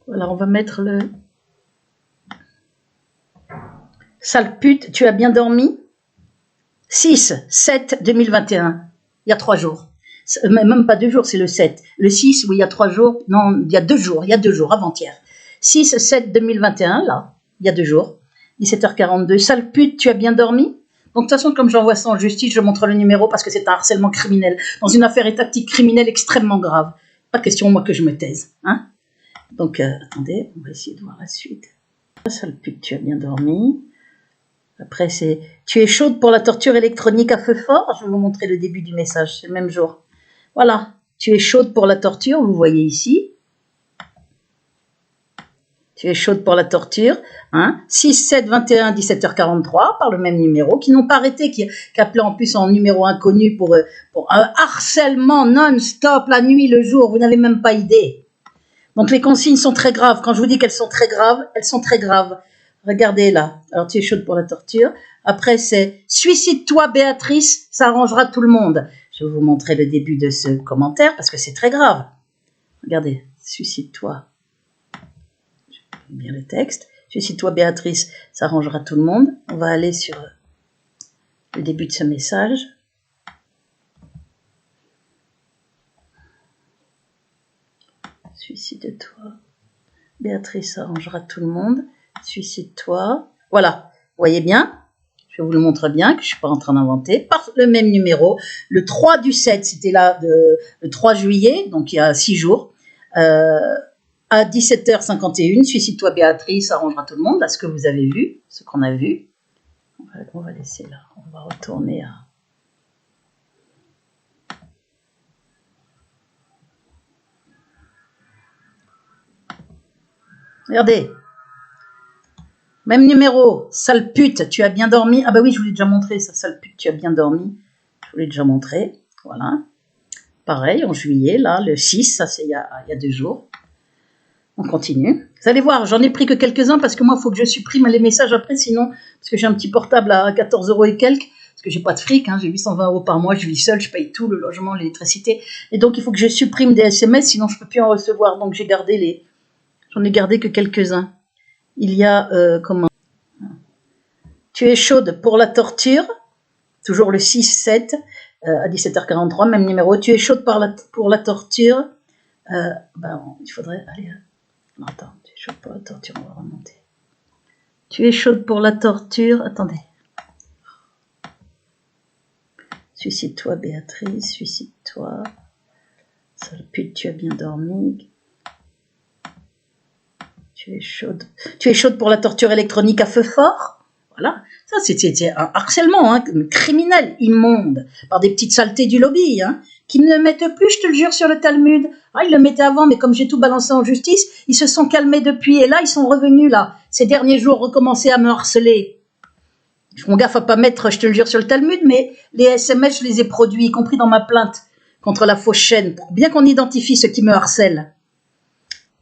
Voilà, on va mettre le... Sale pute, tu as bien dormi? 6/7/2021, il y a 3 jours. Même pas 2 jours, c'est le 7. Le 6, oui, il y a 3 jours. Non, il y a 2 jours, avant-hier. 6/7/2021, là, il y a 2 jours. 17h42. Sale pute, tu as bien dormi? Donc, de toute façon, comme j'envoie ça en justice, je montre le numéro parce que c'est un harcèlement criminel. Dans une affaire étatique criminelle extrêmement grave. Pas question, moi, que je me taise. Hein? Donc, attendez, on va essayer de voir la suite. Sale pute, tu as bien dormi. Après, c'est « Tu es chaude pour la torture électronique à feu fort ?» Je vais vous montrer le début du message, c'est le même jour. Voilà, « Tu es chaude pour la torture ?» vous voyez ici. Tu es chaude pour la torture, hein, 6, 7, 21, 17h43, par le même numéro, qui n'ont pas arrêté, qui appelaient en plus en numéro inconnu pour un harcèlement non-stop, la nuit, le jour, vous n'avez même pas idée. Donc les consignes sont très graves. Quand je vous dis qu'elles sont très graves, elles sont très graves. Regardez là. Alors tu es chaude pour la torture. Après c'est « Suicide-toi Béatrice, ça arrangera tout le monde ». Je vais vous montrer le début de ce commentaire parce que c'est très grave. Regardez, « Suicide-toi ». Bien le texte. « Suicide-toi Béatrice, ça arrangera tout le monde ». On va aller sur le début de ce message. Suicide-toi. Béatrice arrangera tout le monde. Suicide-toi. Voilà. Vous voyez bien? Je vous le montre bien, que je ne suis pas en train d'inventer. Par le même numéro. Le 3 du 7, c'était là, le 3 juillet, donc il y a 6 jours. À 17h51, Suicide-toi Béatrice arrangera tout le monde. Là, ce que vous avez vu, ce qu'on a vu. On va laisser là. On va retourner à... Regardez. Même numéro. Sale pute, tu as bien dormi. Ah bah oui, je vous l'ai déjà montré, ça. Sale pute, tu as bien dormi. Je vous l'ai déjà montré. Voilà. Pareil, en juillet, là, le 6, ça c'est il y a 2 jours. On continue. Vous allez voir, j'en ai pris que quelques-uns parce que moi, il faut que je supprime les messages après, sinon, parce que j'ai un petit portable à 14 € et quelques, parce que j'ai pas de fric, hein, j'ai 820 € par mois, je vis seule, je paye tout, le logement, l'électricité. Et donc, il faut que je supprime des SMS, sinon je peux plus en recevoir. Donc, j'ai gardé j'en ai gardé que quelques-uns. Il y a, comment? Tu es chaude pour la torture, toujours le 6-7, à 17h43, même numéro. Tu es chaude pour la torture. Il faudrait aller... Non, attends, tu es chaude pour la torture, on va remonter. Tu es chaude pour la torture, attendez. Suicide-toi Béatrice, suicide-toi. Sale pute, tu as bien dormi. Tu es chaude pour la torture électronique à feu fort. Voilà, ça c'était un harcèlement, hein, criminel, immonde, par des petites saletés du lobby, hein, qui ne mettent plus, je te le jure, sur le Talmud. Ah, ils le mettaient avant, mais comme j'ai tout balancé en justice, ils se sont calmés depuis, et là, ils sont revenus, là, ces derniers jours, recommencer à me harceler. Je fais gaffe à pas mettre, je te le jure, sur le Talmud, mais les SMS, je les ai produits, y compris dans ma plainte contre la fausse chaîne, pour bien qu'on identifie ceux qui me harcèlent.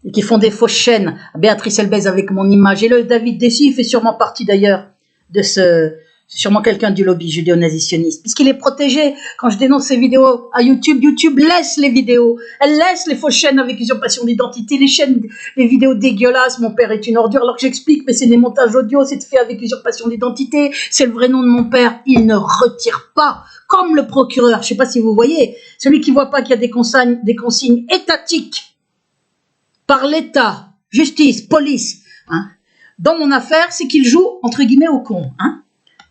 Et qui font des fausses chaînes. Béatrice Elbez avec mon image. Et le David Dessy, il fait sûrement partie d'ailleurs de c'est sûrement quelqu'un du lobby judéo-nazitionniste, puisqu'il est protégé. Quand je dénonce ces vidéos à YouTube, YouTube laisse les vidéos. Elle laisse les fausses chaînes avec usurpation d'identité, les vidéos dégueulasses, mon père est une ordure, alors que j'explique, mais c'est des montages audio, c'est fait avec usurpation d'identité, c'est le vrai nom de mon père. Il ne retire pas, comme le procureur, je ne sais pas si vous voyez, celui qui ne voit pas qu'il y a des consignes étatiques par l'État, justice, police, hein. Dans mon affaire, c'est qu'il joue, entre guillemets, au con. Hein.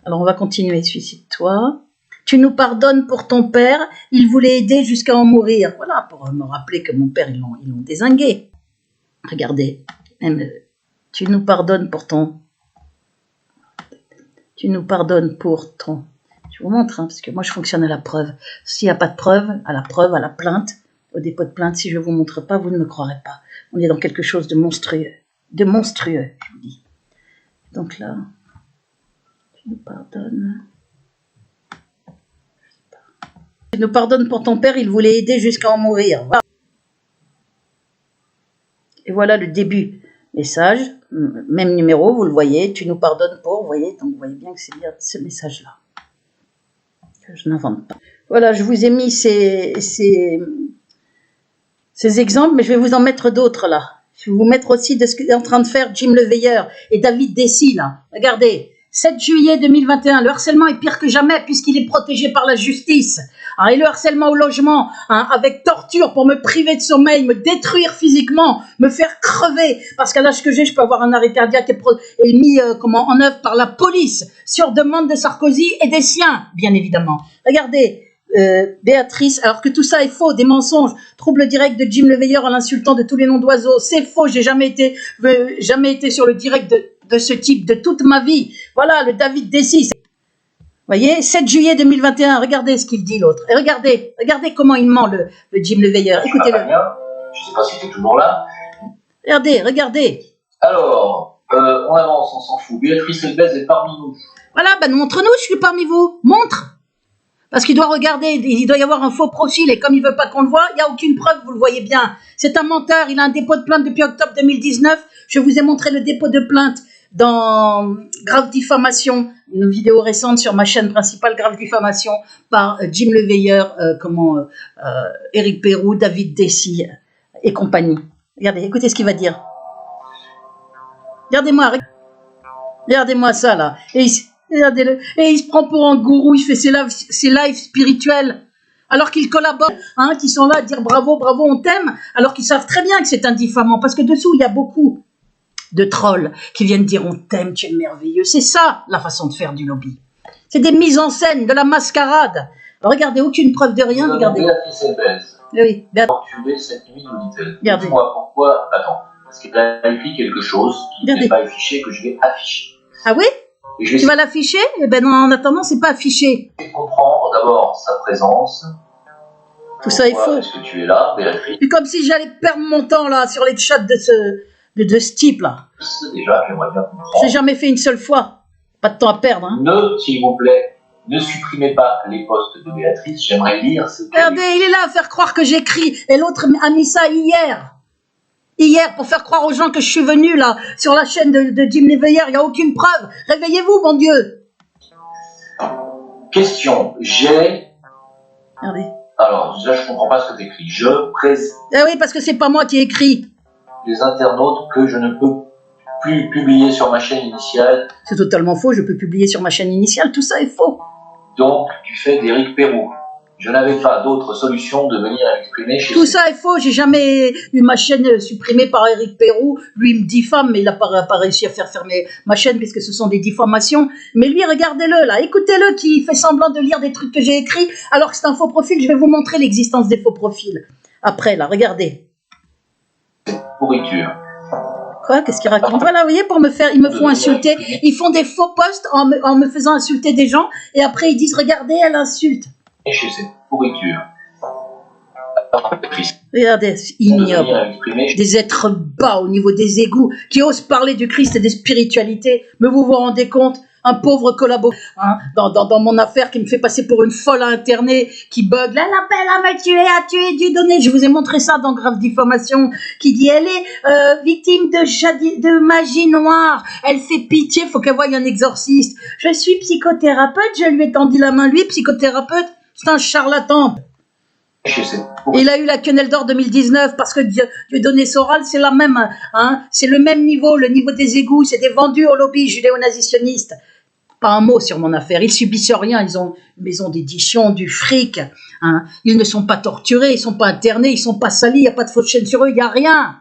Alors, on va continuer. Suicide-toi. Tu nous pardonnes pour ton père. Il voulait aider jusqu'à en mourir. Voilà, pour me rappeler que mon père, ils l'ont dézingué. Regardez. Même, tu nous pardonnes pour ton... Tu nous pardonnes pour ton... Je vous montre, hein, parce que moi, je fonctionne à la preuve. S'il n'y a pas de preuve, à la plainte, au dépôt de plainte, si je ne vous montre pas, vous ne me croirez pas. On est dans quelque chose de monstrueux. De monstrueux, je vous dis. Donc là, tu nous pardonnes. Tu nous pardonnes pour ton père, il voulait aider jusqu'à en mourir. Voilà. Et voilà le début. Message, même numéro, vous le voyez. Tu nous pardonnes pour, vous voyez. Donc vous voyez bien que c'est bien ce message-là. Que je n'invente pas. Voilà, je vous ai mis ces exemples, mais je vais vous en mettre d'autres là. Je vais vous mettre aussi de ce qu'est en train de faire Jim Le Veilleur et David Dessy, là. Regardez, 7 juillet 2021, le harcèlement est pire que jamais puisqu'il est protégé par la justice. Hein, et le harcèlement au logement, hein, avec torture pour me priver de sommeil, me détruire physiquement, me faire crever. Parce qu'à l'âge que j'ai, je peux avoir un arrêt cardiaque et mis en œuvre par la police sur demande de Sarkozy et des siens, bien évidemment. Regardez. Béatrice, alors que tout ça est faux, des mensonges, trouble direct de Jim Le Veilleur en l'insultant de tous les noms d'oiseaux, c'est faux, j'ai jamais été sur le direct de ce type de toute ma vie. Voilà, le David Dessy. Vous voyez, 7 juillet 2021, regardez ce qu'il dit l'autre. Et regardez comment il ment le Jim Le Veilleur. Écoutez-le. Je sais pas si tu es toujours là. Regardez. Alors, on avance, on s'en fout. Béatrice Elbez est parmi nous. Voilà, ben montre-nous, je suis parmi vous. Montre. Parce qu'il doit regarder, il doit y avoir un faux profil, et comme il veut pas qu'on le voit, il n'y a aucune preuve, vous le voyez bien. C'est un menteur, il a un dépôt de plainte depuis octobre 2019. Je vous ai montré le dépôt de plainte dans Grave Diffamation, une vidéo récente sur ma chaîne principale, Grave Diffamation, par Jim Leveilleur, Éric Pérou, David Dessy et compagnie. Regardez, écoutez ce qu'il va dire. Regardez-moi ça là. Regardez-le. Et il se prend pour un gourou, il fait ses lives spirituels, alors qu'ils collaborent, hein, qui sont là à dire bravo, bravo, on t'aime, alors qu'ils savent très bien que c'est un diffamant, parce que dessous, il y a beaucoup de trolls qui viennent dire on t'aime, tu es merveilleux. C'est ça la façon de faire du lobby. C'est des mises en scène, de la mascarade. Alors, regardez, aucune preuve de rien, regardez. Béatrice Elbez. Oui, torturé cette nuit, nous dit-elle. Regardez. Dis-moi pourquoi. Attends, parce qu'il a écrit quelque chose qui n'est pas affiché, que je vais afficher. Ah oui? Et je vais tu vas l'afficher? Eh ben non, en attendant, c'est pas affiché. Comprendre d'abord sa présence. Tout ça est faux. Est-ce que tu es là, Béatrice? C'est comme si j'allais perdre mon temps là sur les chats de ce type là. Déjà, j'aimerais bien comprendre. J'ai jamais fait une seule fois. Pas de temps à perdre. Hein. Ne, s'il vous plaît, ne supprimez pas les posts de Béatrice. J'aimerais lire ce que... Regardez, il est là à faire croire que j'écris. Et l'autre a mis ça hier. Hier, pour faire croire aux gens que je suis venu là, sur la chaîne de Jim Leveilleur. Il n'y a aucune preuve. Réveillez-vous, mon Dieu. Question. Regardez. Alors, déjà, je comprends pas ce que tu écris. Je présente... Eh oui, parce que c'est pas moi qui ai écrit. Les internautes que je ne peux plus publier sur ma chaîne initiale. C'est totalement faux, je peux publier sur ma chaîne initiale, tout ça est faux. Donc, du fait d'Éric Pérou, je n'avais pas d'autre solution de venir exprimer chez... Tout ça est faux, j'ai jamais eu ma chaîne supprimée par Éric Pérou. Lui, il me diffame, mais il n'a pas réussi à faire fermer ma chaîne puisque ce sont des diffamations. Mais lui, regardez-le là, écoutez-le qui fait semblant de lire des trucs que j'ai écrits alors que c'est un faux profil. Je vais vous montrer l'existence des faux profils. Après, là, regardez. Pourriture. Quoi? Qu'est-ce qu'ils racontent? Voilà, vous voyez, ils me font insulter. Ils font des faux posts en me faisant insulter des gens et après ils disent, regardez, elle insulte. Et chez cette pourriture. Regardez, ignoble. Des êtres bas au niveau des égouts qui osent parler du Christ et des spiritualités. Mais vous vous rendez compte? Un pauvre collaborateur hein, dans mon affaire qui me fait passer pour une folle internée, qui bug. Là, l'appel à me tuer, à tuer, Dieu donné. Je vous ai montré ça dans Grave Diffamation, qui dit elle est victime de magie noire. Elle fait pitié, faut qu'elle voie un exorciste. Je suis psychothérapeute, je lui ai tendu la main. Lui, psychothérapeute, c'est un charlatan. Il a eu la quenelle d'or 2019 parce que Dieu donné Soral, c'est la même, hein, c'est le même niveau, le niveau des égouts, c'est des vendus au lobby judéo-nazitioniste. Pas un mot sur mon affaire, ils subissent rien, ils ont une maison d'édition, du fric, hein. Ils ne sont pas torturés, ils sont pas internés, ils sont pas salis, il n'y a pas de fausse chaîne sur eux, il n'y a rien.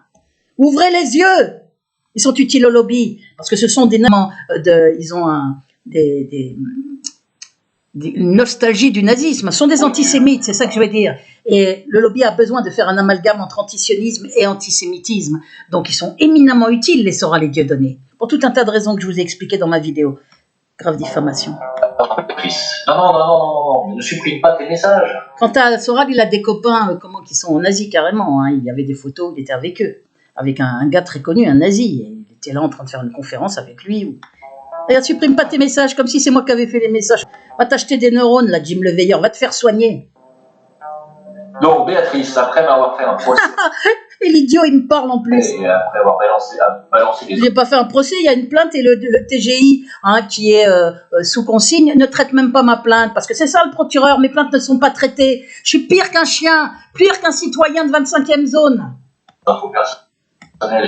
Ouvrez les yeux, ils sont utiles au lobby parce que ce sont des ils ont une nostalgie du nazisme, ce sont des antisémites, c'est ça que je veux dire. Et le lobby a besoin de faire un amalgame entre antisionisme et antisémitisme. Donc ils sont éminemment utiles, les Soral et Dieudonné, pour tout un tas de raisons que je vous ai expliquées dans ma vidéo. Grave diffamation. Non, ne supprime pas tes messages. Quant à Soral, il a des copains qui sont nazis carrément. Hein. Il y avait des photos, il était avec eux, avec un gars très connu, un nazi. Et il était là en train de faire une conférence avec lui. Regarde, supprime pas tes messages, comme si c'est moi qui avais fait les messages. Va t'acheter des neurones, là, Jim Leveilleur, va te faire soigner. Donc, Béatrice, après m'avoir fait un procès... Et l'idiot, il me parle en plus. Et après avoir balancé les... Je n'ai pas fait un procès, il y a une plainte et le TGI, hein, qui est sous consigne, ne traite même pas ma plainte. Parce que c'est ça le procureur, mes plaintes ne sont pas traitées. Je suis pire qu'un chien, pire qu'un citoyen de 25e zone.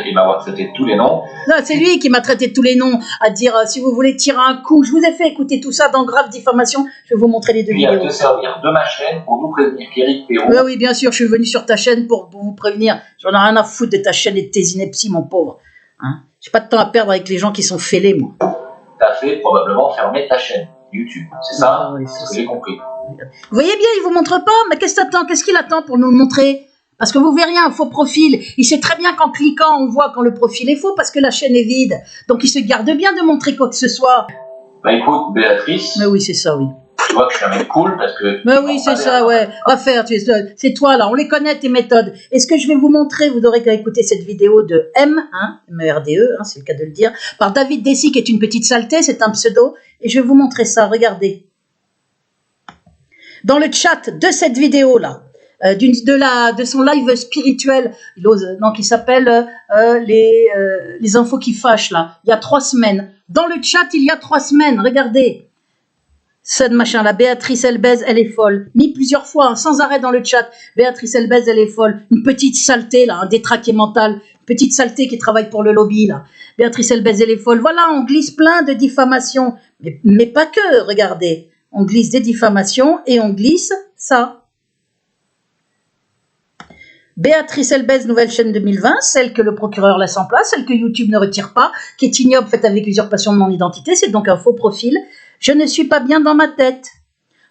Et m'avoir traité de tous les noms. Non, c'est lui qui m'a traité de tous les noms, à dire si vous voulez tirer un coup. Je vous ai fait écouter tout ça dans Grave Diffamation. Je vais vous montrer les deux vidéos. Il vient te servir de ma chaîne pour nous prévenir qu'Éric Pérou... Oui, bien sûr, je suis venu sur ta chaîne pour vous prévenir. J'en ai rien à foutre de ta chaîne et de tes inepties, mon pauvre. Hein, j'ai pas de temps à perdre avec les gens qui sont fêlés, moi. T'as fait probablement fermer ta chaîne YouTube, c'est ça? Oui, c'est ce que j'ai compris. Vous voyez bien, il vous montre pas, mais qu'est-ce que t'attends? Qu'est-ce qu'il attend pour nous le montrer? Parce que vous verriez un faux profil, il sait très bien qu'en cliquant, on voit quand le profil est faux parce que la chaîne est vide. Donc il se garde bien de montrer quoi que ce soit. Bah écoute, Béatrice... Mais oui, c'est ça, oui. Tu vois que je suis un mec cool parce que... Mais oui, c'est ça, ouais. Va faire, c'est toi là, on les connaît tes méthodes. Et ce que je vais vous montrer, vous n'aurez qu'à écouter cette vidéo de M-E-R-D-E, c'est le cas de le dire, par David Dessy, qui est une petite saleté, c'est un pseudo. Et je vais vous montrer ça, regardez. Dans le chat de cette vidéo là, de son live spirituel, donc il s'appelle les infos qui fâchent là, il y a 3 semaines. Dans le chat, il y a 3 semaines, regardez. Cette machin là, Béatrice Elbez, elle est folle. Mis plusieurs fois, hein, sans arrêt dans le chat. Béatrice Elbez, elle est folle. Une petite saleté là, un détraqué mental. Une petite saleté qui travaille pour le lobby là. Béatrice Elbez, elle est folle. Voilà, on glisse plein de diffamations. Mais pas que, regardez. On glisse des diffamations et on glisse ça. Béatrice Elbez, nouvelle chaîne 2020, celle que le procureur laisse en place, celle que YouTube ne retire pas, qui est ignoble, faite avec usurpation de mon identité, c'est donc un faux profil. Je ne suis pas bien dans ma tête.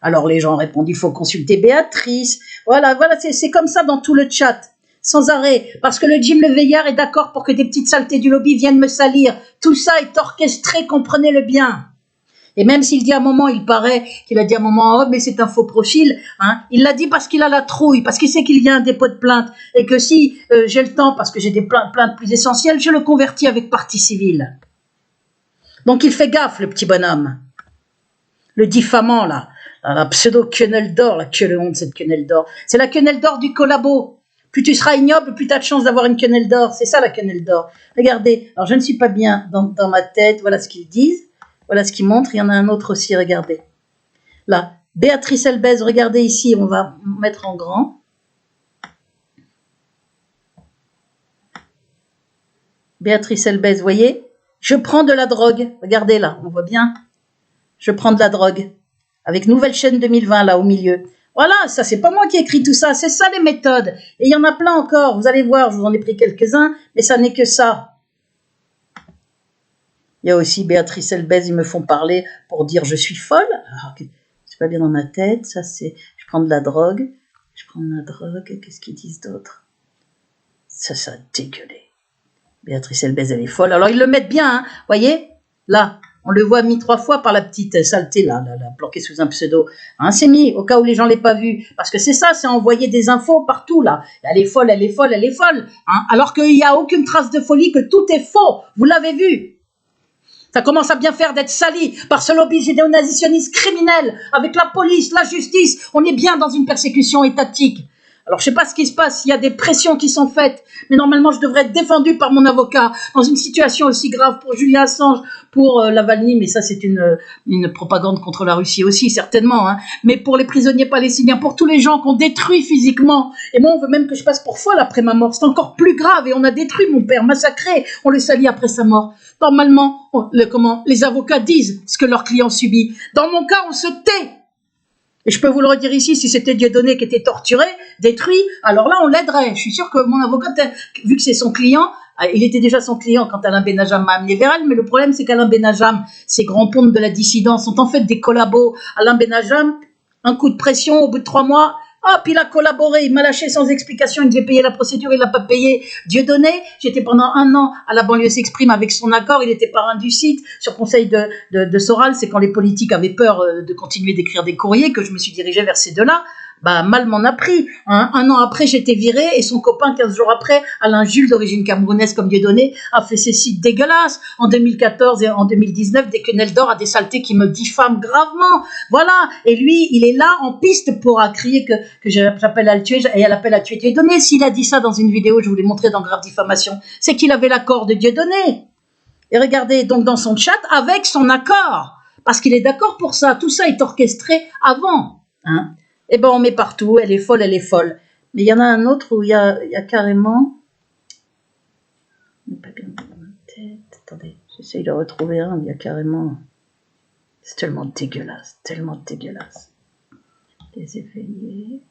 Alors les gens répondent, il faut consulter Béatrice. Voilà, c'est comme ça dans tout le chat, sans arrêt, parce que le Jim Le Veillard est d'accord pour que des petites saletés du lobby viennent me salir. Tout ça est orchestré, comprenez-le bien. Et même s'il dit à un moment, il paraît qu'il a dit à un moment, oh mais c'est un faux profil, hein, il l'a dit parce qu'il a la trouille, parce qu'il sait qu'il y a un dépôt de plainte, et que si j'ai le temps, parce que j'ai des plaintes plus essentielles, je le convertis avec partie civile. Donc il fait gaffe, le petit bonhomme. Le diffamant, là, la pseudo-quenelle d'or, la queue honte, cette quenelle d'or. C'est la quenelle d'or du collabo. Plus tu seras ignoble, plus tu as de chance d'avoir une quenelle d'or. C'est ça, la quenelle d'or. Regardez, alors je ne suis pas bien dans ma tête, voilà ce qu'ils disent. Voilà ce qu'ils montrent. Il y en a un autre aussi, regardez. Là, Béatrice Elbez, regardez ici, on va mettre en grand. Béatrice Elbez, vous voyez? Je prends de la drogue. Regardez là, on voit bien. Je prends de la drogue. Avec nouvelle chaîne 2020 là au milieu. Voilà, ça c'est pas moi qui ai écrit tout ça, c'est ça les méthodes. Et il y en a plein encore, vous allez voir, je vous en ai pris quelques-uns, mais ça n'est que ça. Il y a aussi Béatrice Elbez, ils me font parler pour dire je suis folle. Alors, c'est pas bien dans ma tête, ça c'est... Je prends de la drogue, qu'est-ce qu'ils disent d'autre? Ça a dégueulé. Béatrice Elbez, elle est folle. Alors ils le mettent bien, hein, voyez? Là, on le voit mis 3 fois par la petite saleté, là, planquée sous un pseudo. Hein, c'est mis, au cas où les gens ne l'aient pas vu. Parce que c'est ça, c'est envoyer des infos partout, là. Elle est folle, elle est folle, elle est folle. Hein, alors qu'il n'y a aucune trace de folie, que tout est faux. Vous l'avez vu. Ça commence à bien faire d'être sali par ce lobby judéo-nazitionniste criminel, avec la police, la justice. On est bien dans une persécution étatique. Alors, je sais pas ce qui se passe, il y a des pressions qui sont faites, mais normalement, je devrais être défendue par mon avocat dans une situation aussi grave pour Julian Assange, pour Navalny, mais ça, c'est une propagande contre la Russie aussi, certainement, hein. Mais pour les prisonniers palestiniens, pour tous les gens qu'on détruit physiquement. Et moi, on veut même que je passe pour folle après ma mort. C'est encore plus grave, et on a détruit mon père, massacré, on le salit après sa mort. Normalement, les avocats disent ce que leur client subit. Dans mon cas, on se tait. Et je peux vous le redire ici, si c'était Dieudonné qui était torturé, détruit, alors là, on l'aiderait. Je suis sûr que mon avocat, vu que c'est son client, il était déjà son client quand Alain Benajam m'a amené vers elle, mais le problème, c'est qu'Alain Benajam, ces grands pontes de la dissidence, sont en fait des collabos. Alain Benajam, un coup de pression, au bout de 3 mois, hop, il a collaboré, il m'a lâché sans explication, il devait payer la procédure, il l'a pas payé. Dieudonné, j'étais pendant 1 an à la banlieue s'exprime avec son accord, il était parrain du site, sur conseil de Soral, c'est quand les politiques avaient peur de continuer d'écrire des courriers que je me suis dirigée vers ces deux-là. Bah, mal m'en a pris. Hein. 1 an après, j'étais virée et son copain, 15 jours après, Alain Jules, d'origine camerounaise comme Dieudonné, a fait ces sites dégueulasses. En 2014 et en 2019, des quenelles d'or à des saletés qui me diffament gravement. Voilà. Et lui, il est là en piste pour crier que j'appelle à le tuer et elle appelle à tuer Dieudonné. S'il a dit ça dans une vidéo, je vous l'ai montré dans Grave Diffamation, c'est qu'il avait l'accord de Dieudonné. Et regardez, donc dans son chat, avec son accord. Parce qu'il est d'accord pour ça. Tout ça est orchestré avant. Hein. Eh ben, on met partout, elle est folle, elle est folle. Mais il y en a un autre où il y a carrément... Pas bien dans ma tête. Attendez, j'essaye de retrouver un où il y a carrément... C'est tellement dégueulasse, tellement dégueulasse. Les éveillés...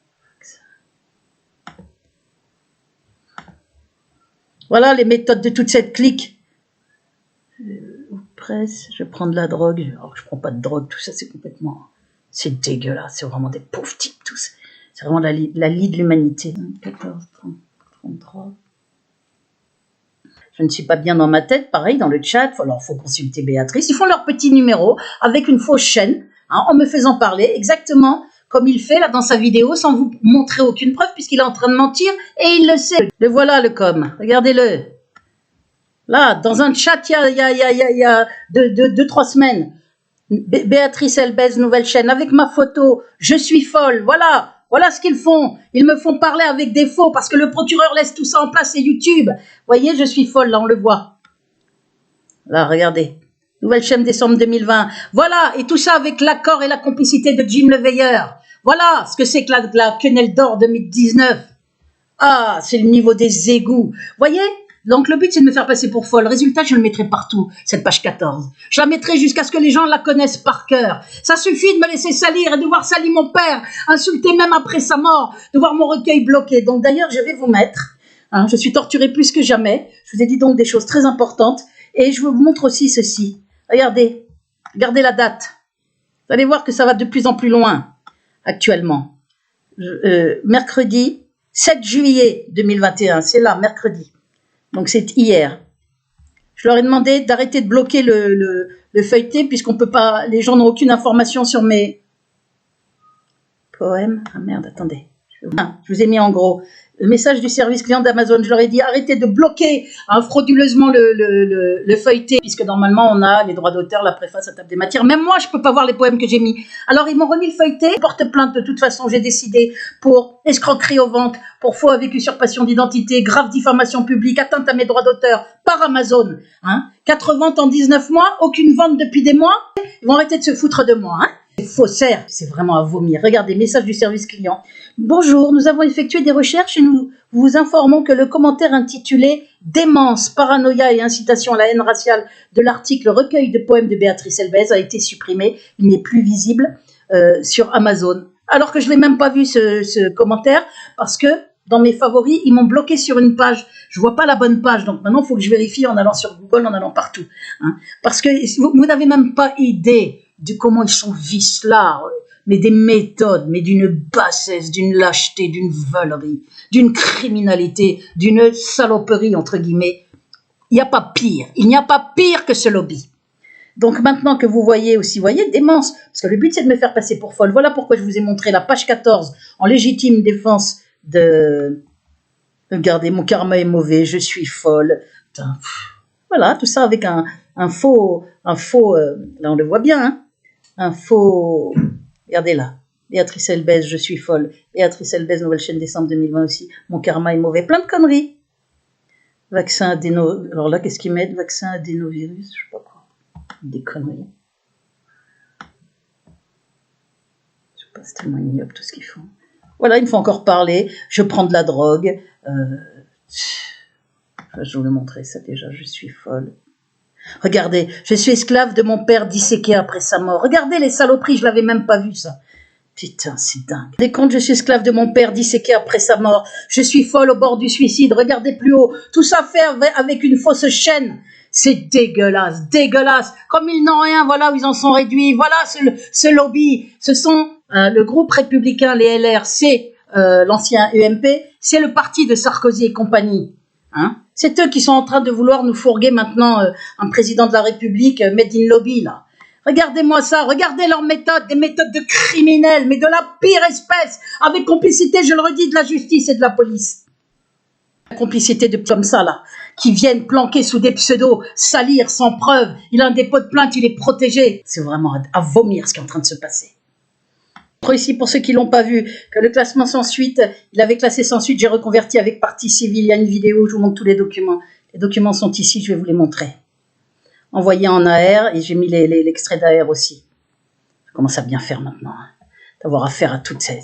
Voilà les méthodes de toute cette clique. Presse, je prends de la drogue. Alors, je prends pas de drogue, tout ça, c'est complètement... C'est dégueulasse, c'est vraiment des pauvres types tous. C'est vraiment la lie de l'humanité. 14, 30, 33. Je ne suis pas bien dans ma tête, pareil dans le chat. Alors, faut consulter Béatrice. Ils font leur petit numéro avec une fausse chaîne. hein, en me faisant parler exactement comme il fait là dans sa vidéo, sans vous montrer aucune preuve, puisqu'il est en train de mentir, et il le sait. Le voilà, le com. Regardez-le. Là, dans un chat, il y a 2-3 semaines. Béatrice Elbez, nouvelle chaîne, avec ma photo, je suis folle, voilà. Voilà ce qu'ils font. Ils me font parler avec des faux parce que le procureur laisse tout ça en place, c'est YouTube. Voyez, je suis folle, là, on le voit. Là, regardez. Nouvelle chaîne décembre 2020. Voilà, et tout ça avec l'accord et la complicité de Jim Leveilleur. Voilà ce que c'est que la quenelle d'or 2019. Ah, c'est le niveau des égouts. Voyez? Donc le but c'est de me faire passer pour folle. Résultat, je le mettrai partout, cette page 14. Je la mettrai jusqu'à ce que les gens la connaissent par cœur. Ça suffit de me laisser salir et de voir salir mon père, insulter même après sa mort, de voir mon recueil bloqué. Donc d'ailleurs, je vais vous mettre, hein, je suis torturée plus que jamais. Je vous ai dit donc des choses très importantes. Et je vous montre aussi ceci. Regardez, regardez la date. Vous allez voir que ça va de plus en plus loin actuellement. Mercredi 7 juillet 2021, c'est là, mercredi. Donc c'est hier. Je leur ai demandé d'arrêter de bloquer le feuilleté puisqu'on peut pas, les gens n'ont aucune information sur mes poèmes. Ah merde, attendez. Je vous ai mis en gros le message du service client d'Amazon. Je leur ai dit arrêtez de bloquer frauduleusement le feuilleté puisque normalement on a les droits d'auteur, la préface, la table des matières. Même moi je peux pas voir les poèmes que j'ai mis. Alors ils m'ont remis le feuilleté. Porte plainte de toute façon. J'ai décidé pour escroquerie aux ventes, pour faux avec usurpation d'identité, grave diffamation publique, atteinte à mes droits d'auteur par Amazon. Hein. 4 ventes en 19 mois, aucune vente depuis des mois. Ils vont arrêter de se foutre de moi. Hein. Faussaire, c'est vraiment à vomir. Regardez, message du service client. Bonjour, nous avons effectué des recherches et nous vous informons que le commentaire intitulé « Démence, paranoïa et incitation à la haine raciale » de l'article « Recueil de poèmes de Béatrice Elbez » a été supprimé. Il n'est plus visible sur Amazon. Alors que je ne l'ai même pas vu ce commentaire parce que dans mes favoris, ils m'ont bloqué sur une page. Je vois pas la bonne page. Donc maintenant, il faut que je vérifie en allant sur Google, en allant partout. Hein. Parce que vous n'avez même pas idée de comment ils sont vicelards, mais des méthodes, mais d'une bassesse, d'une lâcheté, d'une veulerie, d'une criminalité, d'une saloperie, entre guillemets. Il n'y a pas pire. Il n'y a pas pire que ce lobby. Donc maintenant que vous voyez aussi, voyez, démence, parce que le but c'est de me faire passer pour folle. Voilà pourquoi je vous ai montré la page 14 en légitime défense de... Regardez, mon karma est mauvais, je suis folle. Putain, voilà, tout ça avec un faux, là on le voit bien, hein, un faux, regardez là, Béatrice Elbez, je suis folle, Béatrice Elbez, nouvelle chaîne décembre 2020 aussi, mon karma est mauvais, plein de conneries. Vaccin adéno, alors là qu'est-ce qu'ils mettent, vaccin adénovirus, je sais pas quoi, des conneries. Je sais pas, c'est tellement ignoble tout ce qu'ils font. Voilà, il me faut encore parler, je prends de la drogue, je vous l'ai montré ça déjà, je suis folle. Regardez, je suis esclave de mon père disséqué après sa mort. Regardez les saloperies, je l'avais même pas vu ça. Putain, c'est dingue. Des comptes, je suis esclave de mon père disséqué après sa mort. Je suis folle au bord du suicide. Regardez plus haut. Tout ça fait avec une fausse chaîne. C'est dégueulasse, dégueulasse. Comme ils n'ont rien, voilà où ils en sont réduits. Voilà ce lobby. Ce sont le groupe républicain, les LR, c'est l'ancien UMP. C'est le parti de Sarkozy et compagnie. Hein? C'est eux qui sont en train de vouloir nous fourguer maintenant un président de la République made in lobby là. Regardez-moi ça, regardez leurs méthodes, des méthodes de criminels, mais de la pire espèce, avec complicité, je le redis, de la justice et de la police. La complicité de comme ça là, qui viennent planquer sous des pseudos, salir sans preuve. Il a un dépôt de plainte, il est protégé. C'est vraiment à vomir ce qui est en train de se passer. Ici, pour ceux qui l'ont pas vu, que le classement sans suite, il avait classé sans suite, j'ai reconverti avec partie civile, il y a une vidéo, je vous montre tous les documents. Les documents sont ici, je vais vous les montrer. Envoyé en AR, et j'ai mis l'extrait d'AR aussi. Je commence à bien faire maintenant, hein, d'avoir affaire à toutes ces...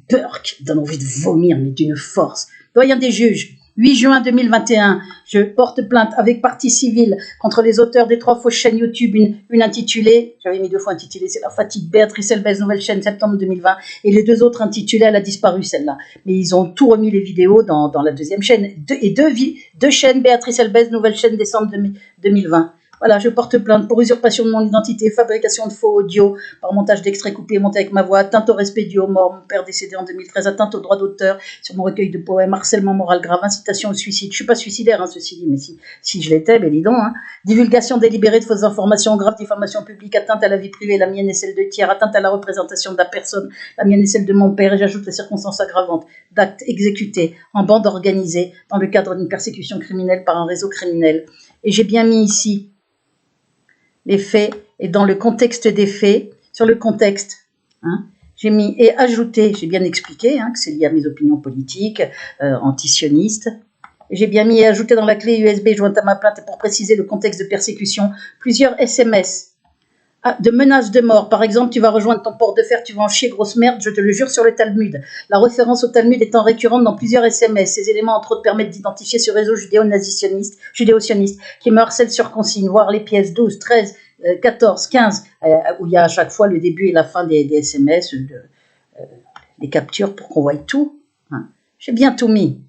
peur qui donne envie de vomir, mais d'une force. Doyen des juges, 8 juin 2021, je porte plainte avec partie civile contre les auteurs des 3 fausses chaînes YouTube, une intitulée, j'avais mis 2 fois intitulée, c'est La Fatigue, Béatrice Elbez, nouvelle chaîne, septembre 2020, et les 2 autres intitulées, elle a disparu celle-là. Mais ils ont tout remis les vidéos dans la deuxième chaîne, et deux chaînes, Béatrice Elbez, nouvelle chaîne, décembre 2020. Voilà, je porte plainte pour usurpation de mon identité, fabrication de faux audio, par montage d'extraits coupés et montés avec ma voix, atteinte au respect du haut mort, mon père décédé en 2013, atteinte au droit d'auteur sur mon recueil de poèmes, harcèlement moral grave, incitation au suicide. Je suis pas suicidaire, hein, ceci dit, mais si je l'étais, ben dis donc, hein. Divulgation délibérée de fausses informations, grave diffamation publique, atteinte à la vie privée, la mienne et celle de tiers, atteinte à la représentation de la personne, la mienne et celle de mon père, et j'ajoute les circonstances aggravantes d'actes exécutés en bande organisée dans le cadre d'une persécution criminelle par un réseau criminel. Et j'ai bien mis ici les faits, et dans le contexte des faits, sur le contexte, hein, j'ai mis et ajouté, j'ai bien expliqué que c'est lié à mes opinions politiques, antisionistes, et j'ai bien mis et ajouté dans la clé USB jointe à ma plainte, et pour préciser le contexte de persécution, plusieurs SMS de menaces de mort. Par exemple, tu vas rejoindre ton port de fer, tu vas en chier, grosse merde, je te le jure sur le Talmud. La référence au Talmud étant récurrente dans plusieurs SMS. Ces éléments, entre autres, permettent d'identifier ce réseau judéo-sioniste qui me harcèle sur consigne, voir les pièces 12, 13, 14, 15, où il y a à chaque fois le début et la fin des SMS, des captures pour qu'on voie tout. Hein. J'ai bien tout mis.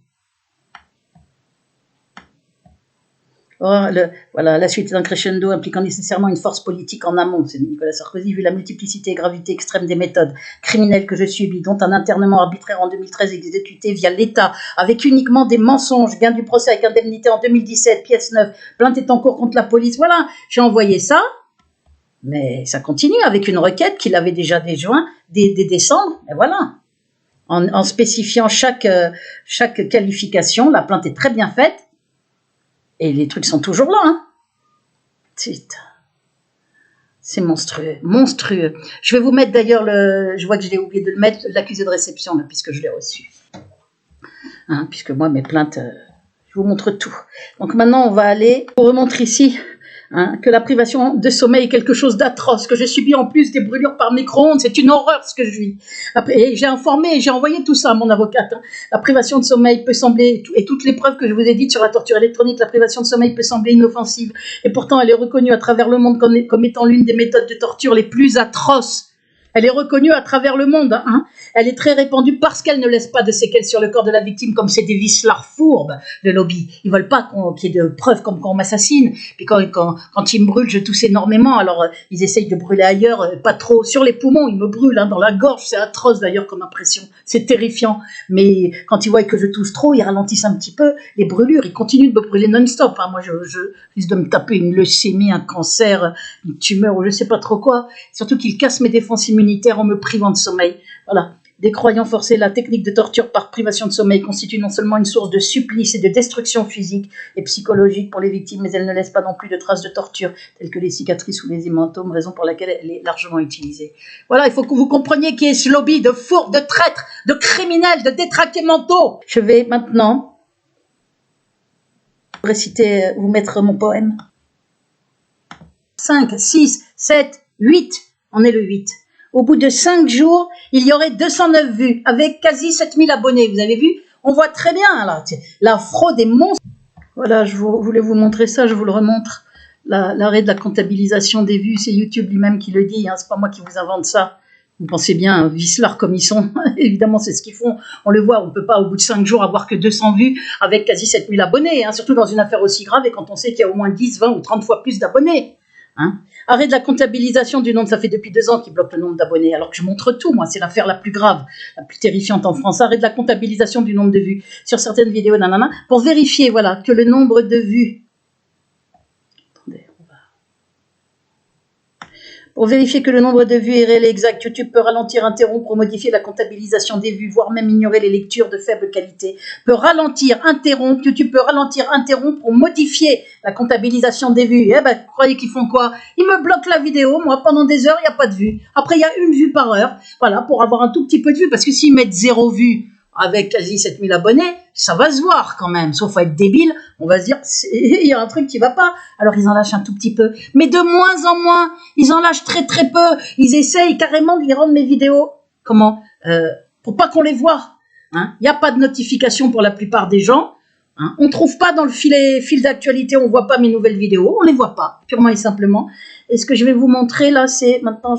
Voilà, la suite d'un crescendo impliquant nécessairement une force politique en amont. C'est Nicolas Sarkozy, vu la multiplicité et gravité extrême des méthodes criminelles que je subis, dont un internement arbitraire en 2013 exécuté via l'État, avec uniquement des mensonges, gain du procès avec indemnité en 2017, pièce 9, plainte est en cours contre la police. Voilà, j'ai envoyé ça, mais ça continue avec une requête qu'il avait déjà dès décembre, et voilà. En spécifiant chaque qualification, la plainte est très bien faite. Et les trucs sont toujours là. Hein. C'est monstrueux, monstrueux. Je vais vous mettre d'ailleurs, je vois que je l'ai oublié de le mettre, l'accusé de réception, là, puisque je l'ai reçu. Hein, puisque moi, mes plaintes, je vous montre tout. Donc maintenant, on va aller, je vous remontre ici que la privation de sommeil est quelque chose d'atroce, que j'ai subi en plus des brûlures par micro-ondes, c'est une horreur ce que je vis. Et j'ai informé et j'ai envoyé tout ça à mon avocate. Hein. La privation de sommeil peut sembler, et toutes les preuves que je vous ai dites sur la torture électronique, la privation de sommeil peut sembler inoffensive, et pourtant elle est reconnue à travers le monde comme étant l'une des méthodes de torture les plus atroces. Elle est reconnue à travers le monde. Hein. Elle est très répandue parce qu'elle ne laisse pas de séquelles sur le corps de la victime, comme c'est des vicelards fourbes, le lobby. Ils veulent pas qu'il y ait de preuves comme quand on m'assassine. Puis quand ils me brûlent, je tousse énormément. Alors ils essayent de brûler ailleurs, pas trop. Sur les poumons, ils me brûlent, dans la gorge. C'est atroce d'ailleurs comme impression. C'est terrifiant. Mais quand ils voient que je tousse trop, ils ralentissent un petit peu les brûlures. Ils continuent de me brûler non-stop. Hein. Moi, je risque de me taper une leucémie, un cancer, une tumeur ou je sais pas trop quoi. Surtout qu'ils cassent mes défenses immunitaires en me privant de sommeil. Voilà. Des croyants forcés, la technique de torture par privation de sommeil constitue non seulement une source de supplice et de destruction physique et psychologique pour les victimes, mais elle ne laisse pas non plus de traces de torture, telles que les cicatrices ou les hématomes, raison pour laquelle elle est largement utilisée. Voilà, il faut que vous compreniez qui est ce lobby de fourbes, de traîtres, de criminels, de détraqués mentaux. Je vais maintenant réciter, vous mettre mon poème. 5, 6, 7, 8. On est le 8. Au bout de 5 jours, il y aurait 209 vues, avec quasi 7000 abonnés. Vous avez vu? On voit très bien, là, la fraude est monstre. Voilà, je voulais vous montrer ça, je vous le remontre. L'arrêt de la comptabilisation des vues, c'est YouTube lui-même qui le dit, c'est pas moi qui vous invente ça. Vous pensez bien, vicelards comme ils sont, évidemment c'est ce qu'ils font. On le voit, on ne peut pas au bout de 5 jours avoir que 200 vues avec quasi 7000 abonnés, surtout dans une affaire aussi grave et quand on sait qu'il y a au moins 10, 20 ou 30 fois plus d'abonnés. Arrêt de la comptabilisation du nombre, ça fait depuis 2 ans qu'ils bloquent le nombre d'abonnés, alors que je montre tout, moi, c'est l'affaire la plus grave, la plus terrifiante en France. Arrêt de la comptabilisation du nombre de vues sur certaines vidéos, pour vérifier, voilà, que le nombre de vues... Attendez, Pour vérifier que le nombre de vues est réel et exact, YouTube peut ralentir, interrompre ou modifier la comptabilisation des vues, voire même ignorer les lectures de faible qualité. YouTube peut ralentir, interrompre ou modifier la comptabilisation des vues. Vous croyez qu'ils font quoi? Ils me bloquent la vidéo, moi, pendant des heures, il n'y a pas de vue. Après, il y a 1 vue par heure, voilà, pour avoir un tout petit peu de vue, parce que s'ils mettent 0 vue avec quasi 7000 abonnés, ça va se voir quand même, sauf à être débile, on va se dire, il y a un truc qui va pas, alors ils en lâchent un tout petit peu, mais de moins en moins, ils en lâchent très très peu, ils essayent carrément de les rendre mes vidéos, pour pas qu'on les voit, il n'y a pas de notification pour la plupart des gens, on ne trouve pas dans le fil d'actualité, on ne voit pas mes nouvelles vidéos, on ne les voit pas, purement et simplement, Et ce que je vais vous montrer là, c'est maintenant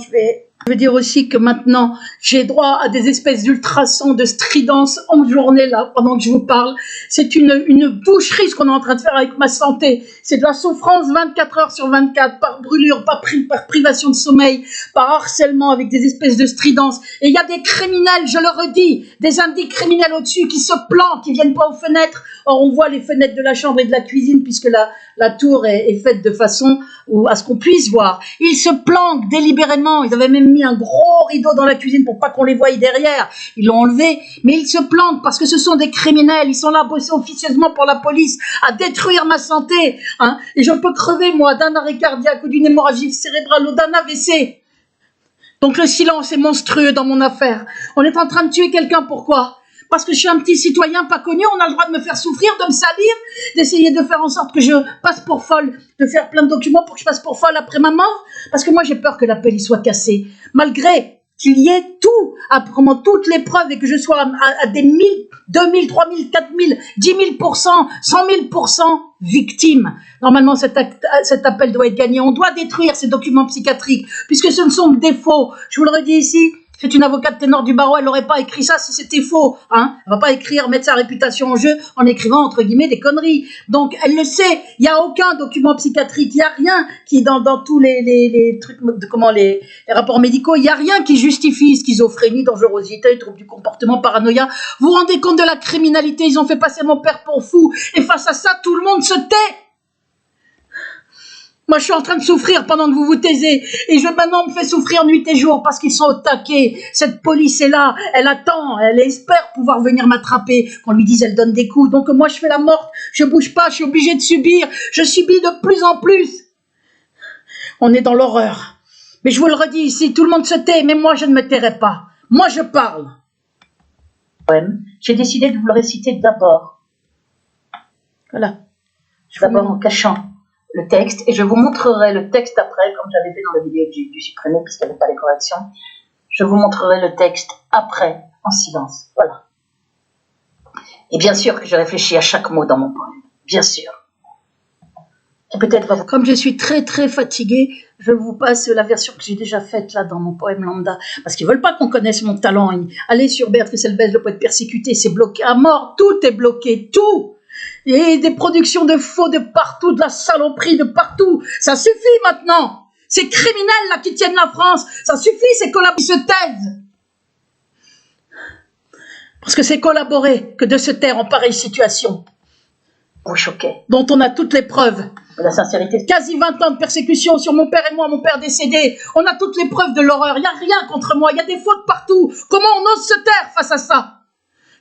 je veux dire aussi que maintenant, j'ai droit à des espèces d'ultrasons, de stridence en journée, là, pendant que je vous parle. C'est une boucherie, ce qu'on est en train de faire avec ma santé. C'est de la souffrance 24 heures sur 24, par brûlure, par privation de sommeil, par harcèlement, avec des espèces de stridence. Et il y a des criminels, je le redis, des indices criminels au-dessus qui se planquent, qui viennent pas aux fenêtres. Or, on voit les fenêtres de la chambre et de la cuisine, puisque la tour est faite de façon à ce qu'on puisse voir. Ils se planquent délibérément. Ils avaient même mis un gros rideau dans la cuisine pour pas qu'on les voie derrière. Ils l'ont enlevé. Mais ils se planquent parce que ce sont des criminels. Ils sont là à bosser officieusement pour la police, à détruire ma santé. Hein. Et je peux crever, moi, d'un arrêt cardiaque ou d'une hémorragie cérébrale ou d'un AVC. Donc le silence est monstrueux dans mon affaire. On est en train de tuer quelqu'un, pourquoi ? Parce que je suis un petit citoyen pas connu, on a le droit de me faire souffrir, de me salir, d'essayer de faire en sorte que je passe pour folle, de faire plein de documents pour que je passe pour folle après ma mort. Parce que moi, j'ai peur que la pelle y soit cassée. Malgré qu'il y ait tout, vraiment toutes les preuves et que je sois à des 1000, 2000, 3000, 4000, 10 000%, 100 000% victime. Normalement, cet appel doit être gagné. On doit détruire ces documents psychiatriques puisque ce ne sont que des faux. Je vous le redis ici. C'est une avocate ténor du barreau, elle n'aurait pas écrit ça si c'était faux. Hein. Elle ne va pas mettre sa réputation en jeu en écrivant, entre guillemets, des conneries. Donc, elle le sait, il n'y a aucun document psychiatrique, il n'y a rien qui, dans tous les trucs, les rapports médicaux, il n'y a rien qui justifie schizophrénie, dangerosité, trouble du comportement, paranoïa. Vous vous rendez compte de la criminalité, ils ont fait passer mon père pour fou. Et face à ça, tout le monde se tait. Moi, je suis en train de souffrir pendant que vous vous taisez. Et maintenant, on me fait souffrir nuit et jour parce qu'ils sont au taquet. Cette police est là. Elle attend. Elle espère pouvoir venir m'attraper. Qu'on lui dise, elle donne des coups. Donc, moi, je fais la morte. Je bouge pas. Je suis obligée de subir. Je subis de plus en plus. On est dans l'horreur. Mais je vous le redis ici, tout le monde se tait. Mais moi, je ne me tairai pas. Moi, je parle. J'ai décidé de vous le réciter d'abord. Voilà. D'abord en cachant le texte, et je vous montrerai le texte après, comme j'avais fait dans la vidéo que j'ai dû supprimer puisqu'il n'y avait pas les corrections. Je vous montrerai le texte après, en silence. Voilà. Et bien sûr que je réfléchis à chaque mot dans mon poème. Bien sûr. Et peut-être, comme je suis très très fatiguée, je vous passe la version que j'ai déjà faite là dans mon poème lambda, parce qu'ils veulent pas qu'on connaisse mon talent. Allez sur Béatrice Elbez, le poète persécuté, c'est bloqué à mort, tout est bloqué, tout. Et des productions de faux de partout, de la saloperie de partout. Ça suffit maintenant. Ces criminels là qui tiennent la France, ça suffit, ces collaborateurs qui se taisent. Parce que c'est collaborer que de se taire en pareille situation. Vous choquez. Dont on a toutes les preuves. La sincérité. Quasi 20 ans de persécution sur mon père et moi, mon père décédé. On a toutes les preuves de l'horreur. Il n'y a rien contre moi, il y a des fautes partout. Comment on ose se taire face à ça ?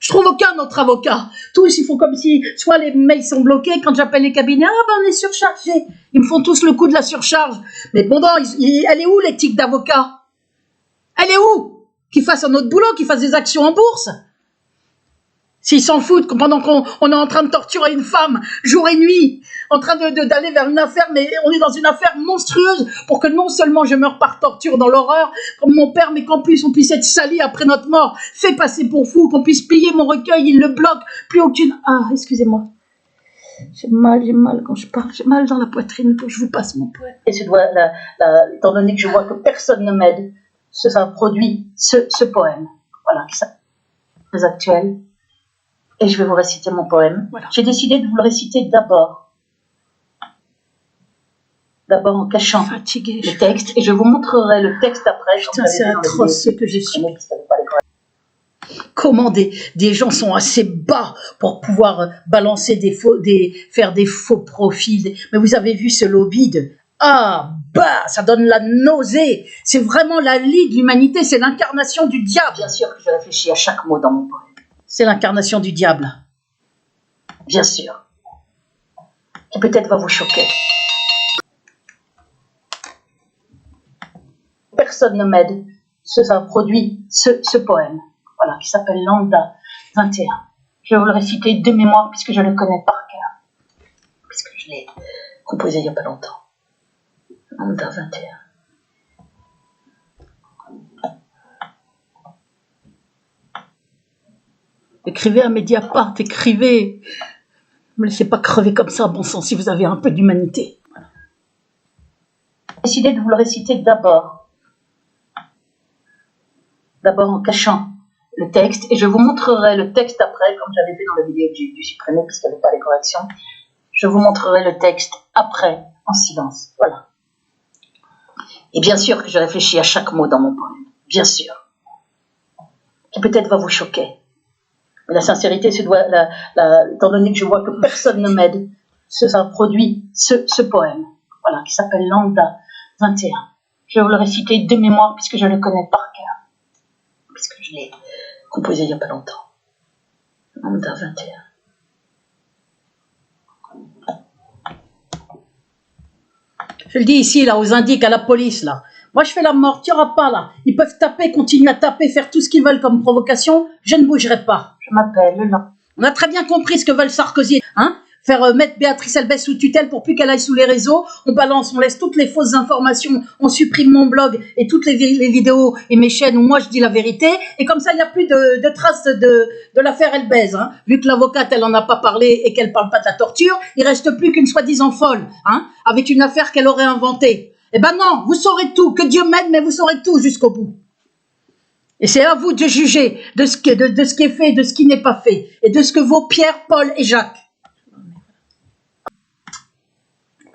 Je trouve aucun autre avocat. Tous, ils font comme si, soit les mails sont bloqués, quand j'appelle les cabinets, on est surchargé. Ils me font tous le coup de la surcharge. Mais bon, elle est où l'éthique d'avocat? Elle est où? Qu'ils fassent un autre boulot, qu'ils fassent des actions en bourse. S'ils s'en foutent, pendant qu'on est en train de torturer une femme, jour et nuit, en train d'aller vers une affaire, mais on est dans une affaire monstrueuse pour que non seulement je meure par torture dans l'horreur, comme mon père, mais qu'en plus on puisse être sali après notre mort, fait passer pour fou, qu'on puisse piller mon recueil, il le bloque, plus aucune... Ah, excusez-moi. J'ai mal quand je parle, j'ai mal dans la poitrine, que je vous passe mon poème. Et étant donné que je vois que personne ne m'aide, ça produit ce poème, voilà, très actuel. Et je vais vous réciter mon poème. Voilà. J'ai décidé de vous le réciter d'abord. D'abord en cachant le texte. Et je vous montrerai le texte après. Putain, c'est atroce ce que j'ai su. Comment des gens sont assez bas pour pouvoir balancer faire des faux profils. Mais vous avez vu ce lobby de... Ah, bah, ça donne la nausée. C'est vraiment la lie de l'humanité. C'est l'incarnation du diable. Bien sûr que je réfléchis à chaque mot dans mon poème. C'est l'incarnation du diable. Bien sûr. Qui peut-être va vous choquer. Personne ne m'aide. Ça produit ce poème. Voilà, qui s'appelle Lambda 21. Je vais vous le réciter de mémoire puisque je le connais par cœur. Puisque je l'ai composé il n'y a pas longtemps. Lambda 21. Écrivez à Mediapart, écrivez. Ne me laissez pas crever comme ça, bon sang, si vous avez un peu d'humanité. Voilà. décidé de vous le réciter d'abord en cachant le texte, et je vous montrerai le texte après, comme j'avais fait dans la vidéo que j'ai dû supprimer puisqu'il n'y avait pas les corrections. Je vous montrerai le texte après, en silence. Voilà. Et bien sûr que je réfléchis à chaque mot dans mon poème. Bien sûr. Qui peut-être va vous choquer. Mais la sincérité se doit, étant donné que je vois que personne ne m'aide, ça produit ce poème. Voilà, qui s'appelle Lambda 21. Je vais vous le réciter de mémoire puisque je le connais par cœur. Puisque je l'ai composé il n'y a pas longtemps. Lambda 21. Je le dis ici, là, aux indiques, à la police, là. Moi, je fais la mort, tu n'y auras pas, là. Ils peuvent taper, continuer à taper, faire tout ce qu'ils veulent comme provocation. Je ne bougerai pas. Je m'appelle Lambda. On a très bien compris ce que veulent Sarkozy, hein. Faire mettre Béatrice Elbès sous tutelle pour plus qu'elle aille sous les réseaux. On balance, on laisse toutes les fausses informations. On supprime mon blog et toutes les vidéos et mes chaînes où moi je dis la vérité. Et comme ça, il n'y a plus de traces de l'affaire Elbès. Hein. Vu que l'avocate, elle n'en a pas parlé et qu'elle ne parle pas de la torture, il ne reste plus qu'une soi-disant folle, hein, avec une affaire qu'elle aurait inventée. Eh ben non, vous saurez tout. Que Dieu m'aide, mais vous saurez tout jusqu'au bout. Et c'est à vous de juger de ce qui est fait, de ce qui n'est pas fait. Et de ce que vaut Pierre, Paul et Jacques.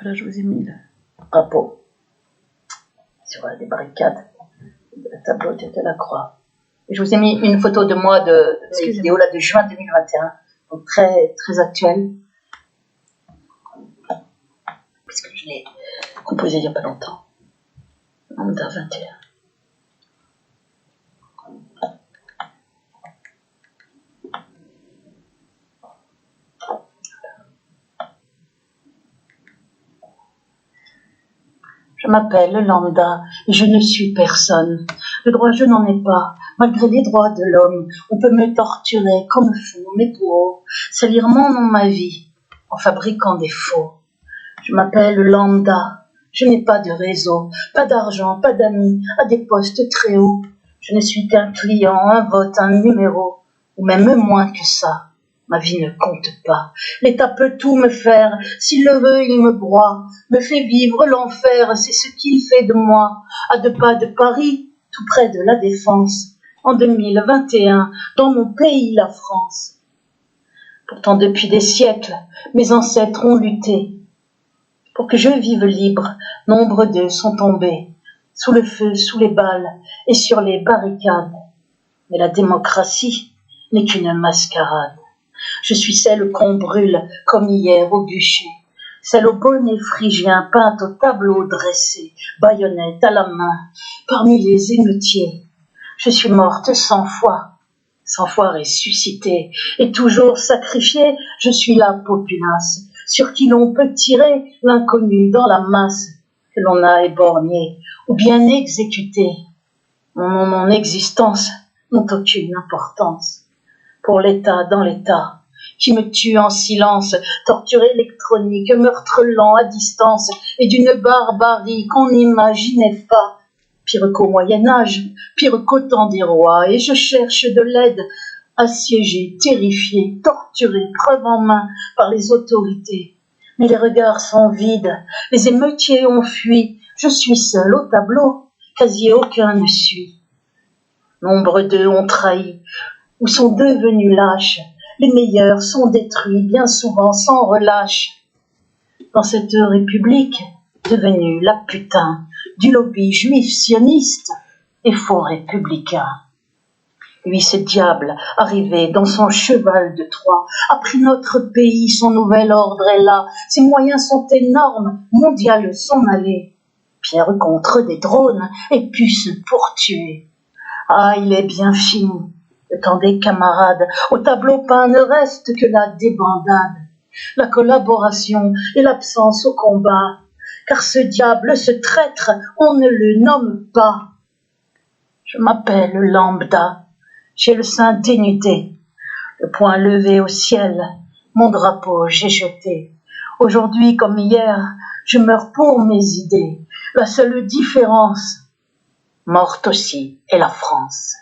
Là, je vous ai mis le drapeau sur des barricades. Le tableau de la croix. Et je vous ai mis une photo de moi de cette vidéo là de juin 2021, donc très très actuelle, puisque je l'ai composé il n'y a pas longtemps. Lambda 21. Je m'appelle Lambda et je ne suis personne. Le droit, je n'en ai pas. Malgré les droits de l'homme, on peut me torturer comme font mes bourreaux, salir mon nom, ma vie, en fabriquant des faux. Je m'appelle Lambda. Je n'ai pas de réseau, pas d'argent, pas d'amis, à des postes très hauts. Je ne suis qu'un client, un vote, un numéro, ou même moins que ça. Ma vie ne compte pas. L'État peut tout me faire. S'il le veut, il me broie, me fait vivre l'enfer. C'est ce qu'il fait de moi. À 2 pas de Paris, tout près de la Défense, en 2021, dans mon pays, la France. Pourtant, depuis des siècles, mes ancêtres ont lutté pour que je vive libre. Nombre d'eux sont tombés sous le feu, sous les balles et sur les barricades. Mais la démocratie n'est qu'une mascarade. Je suis celle qu'on brûle comme hier au bûcher, celle au bonnet phrygien peinte au tableau dressé, baïonnette à la main, parmi les émeutiers. Je suis morte 100 fois ressuscitée, et toujours sacrifiée. Je suis la populace, sur qui l'on peut tirer l'inconnu dans la masse, que l'on a éborgné ou bien exécuté. Mon existence n'a aucune importance. Pour l'État dans l'État, qui me tue en silence, torture électronique, meurtre lent à distance, et d'une barbarie qu'on n'imaginait pas. Pire qu'au Moyen-Âge, pire qu'au temps des rois, et je cherche de l'aide, assiégée, terrifiée, torturée, preuve en main par les autorités. Mais les regards sont vides, les émeutiers ont fui, je suis seule au tableau, quasi aucun ne suit. Nombre d'eux ont trahi, ou sont devenus lâches, les meilleurs sont détruits, bien souvent sans relâche. Dans cette république, devenue la putain du lobby juif sioniste et faux républicain. Lui, ce diable, arrivé dans son cheval de Troie, a pris notre pays, son nouvel ordre est là, ses moyens sont énormes, mondial s'en aller. Pierre contre des drones et puces pour tuer. Ah, il est bien fini. Le temps des camarades, au tableau peint ne reste que la débandade, la collaboration et l'absence au combat, car ce diable, ce traître, on ne le nomme pas. Je m'appelle Lambda, j'ai le sein dénudé, le poing levé au ciel, mon drapeau j'ai jeté. Aujourd'hui comme hier, je meurs pour mes idées, la seule différence, morte aussi est la France.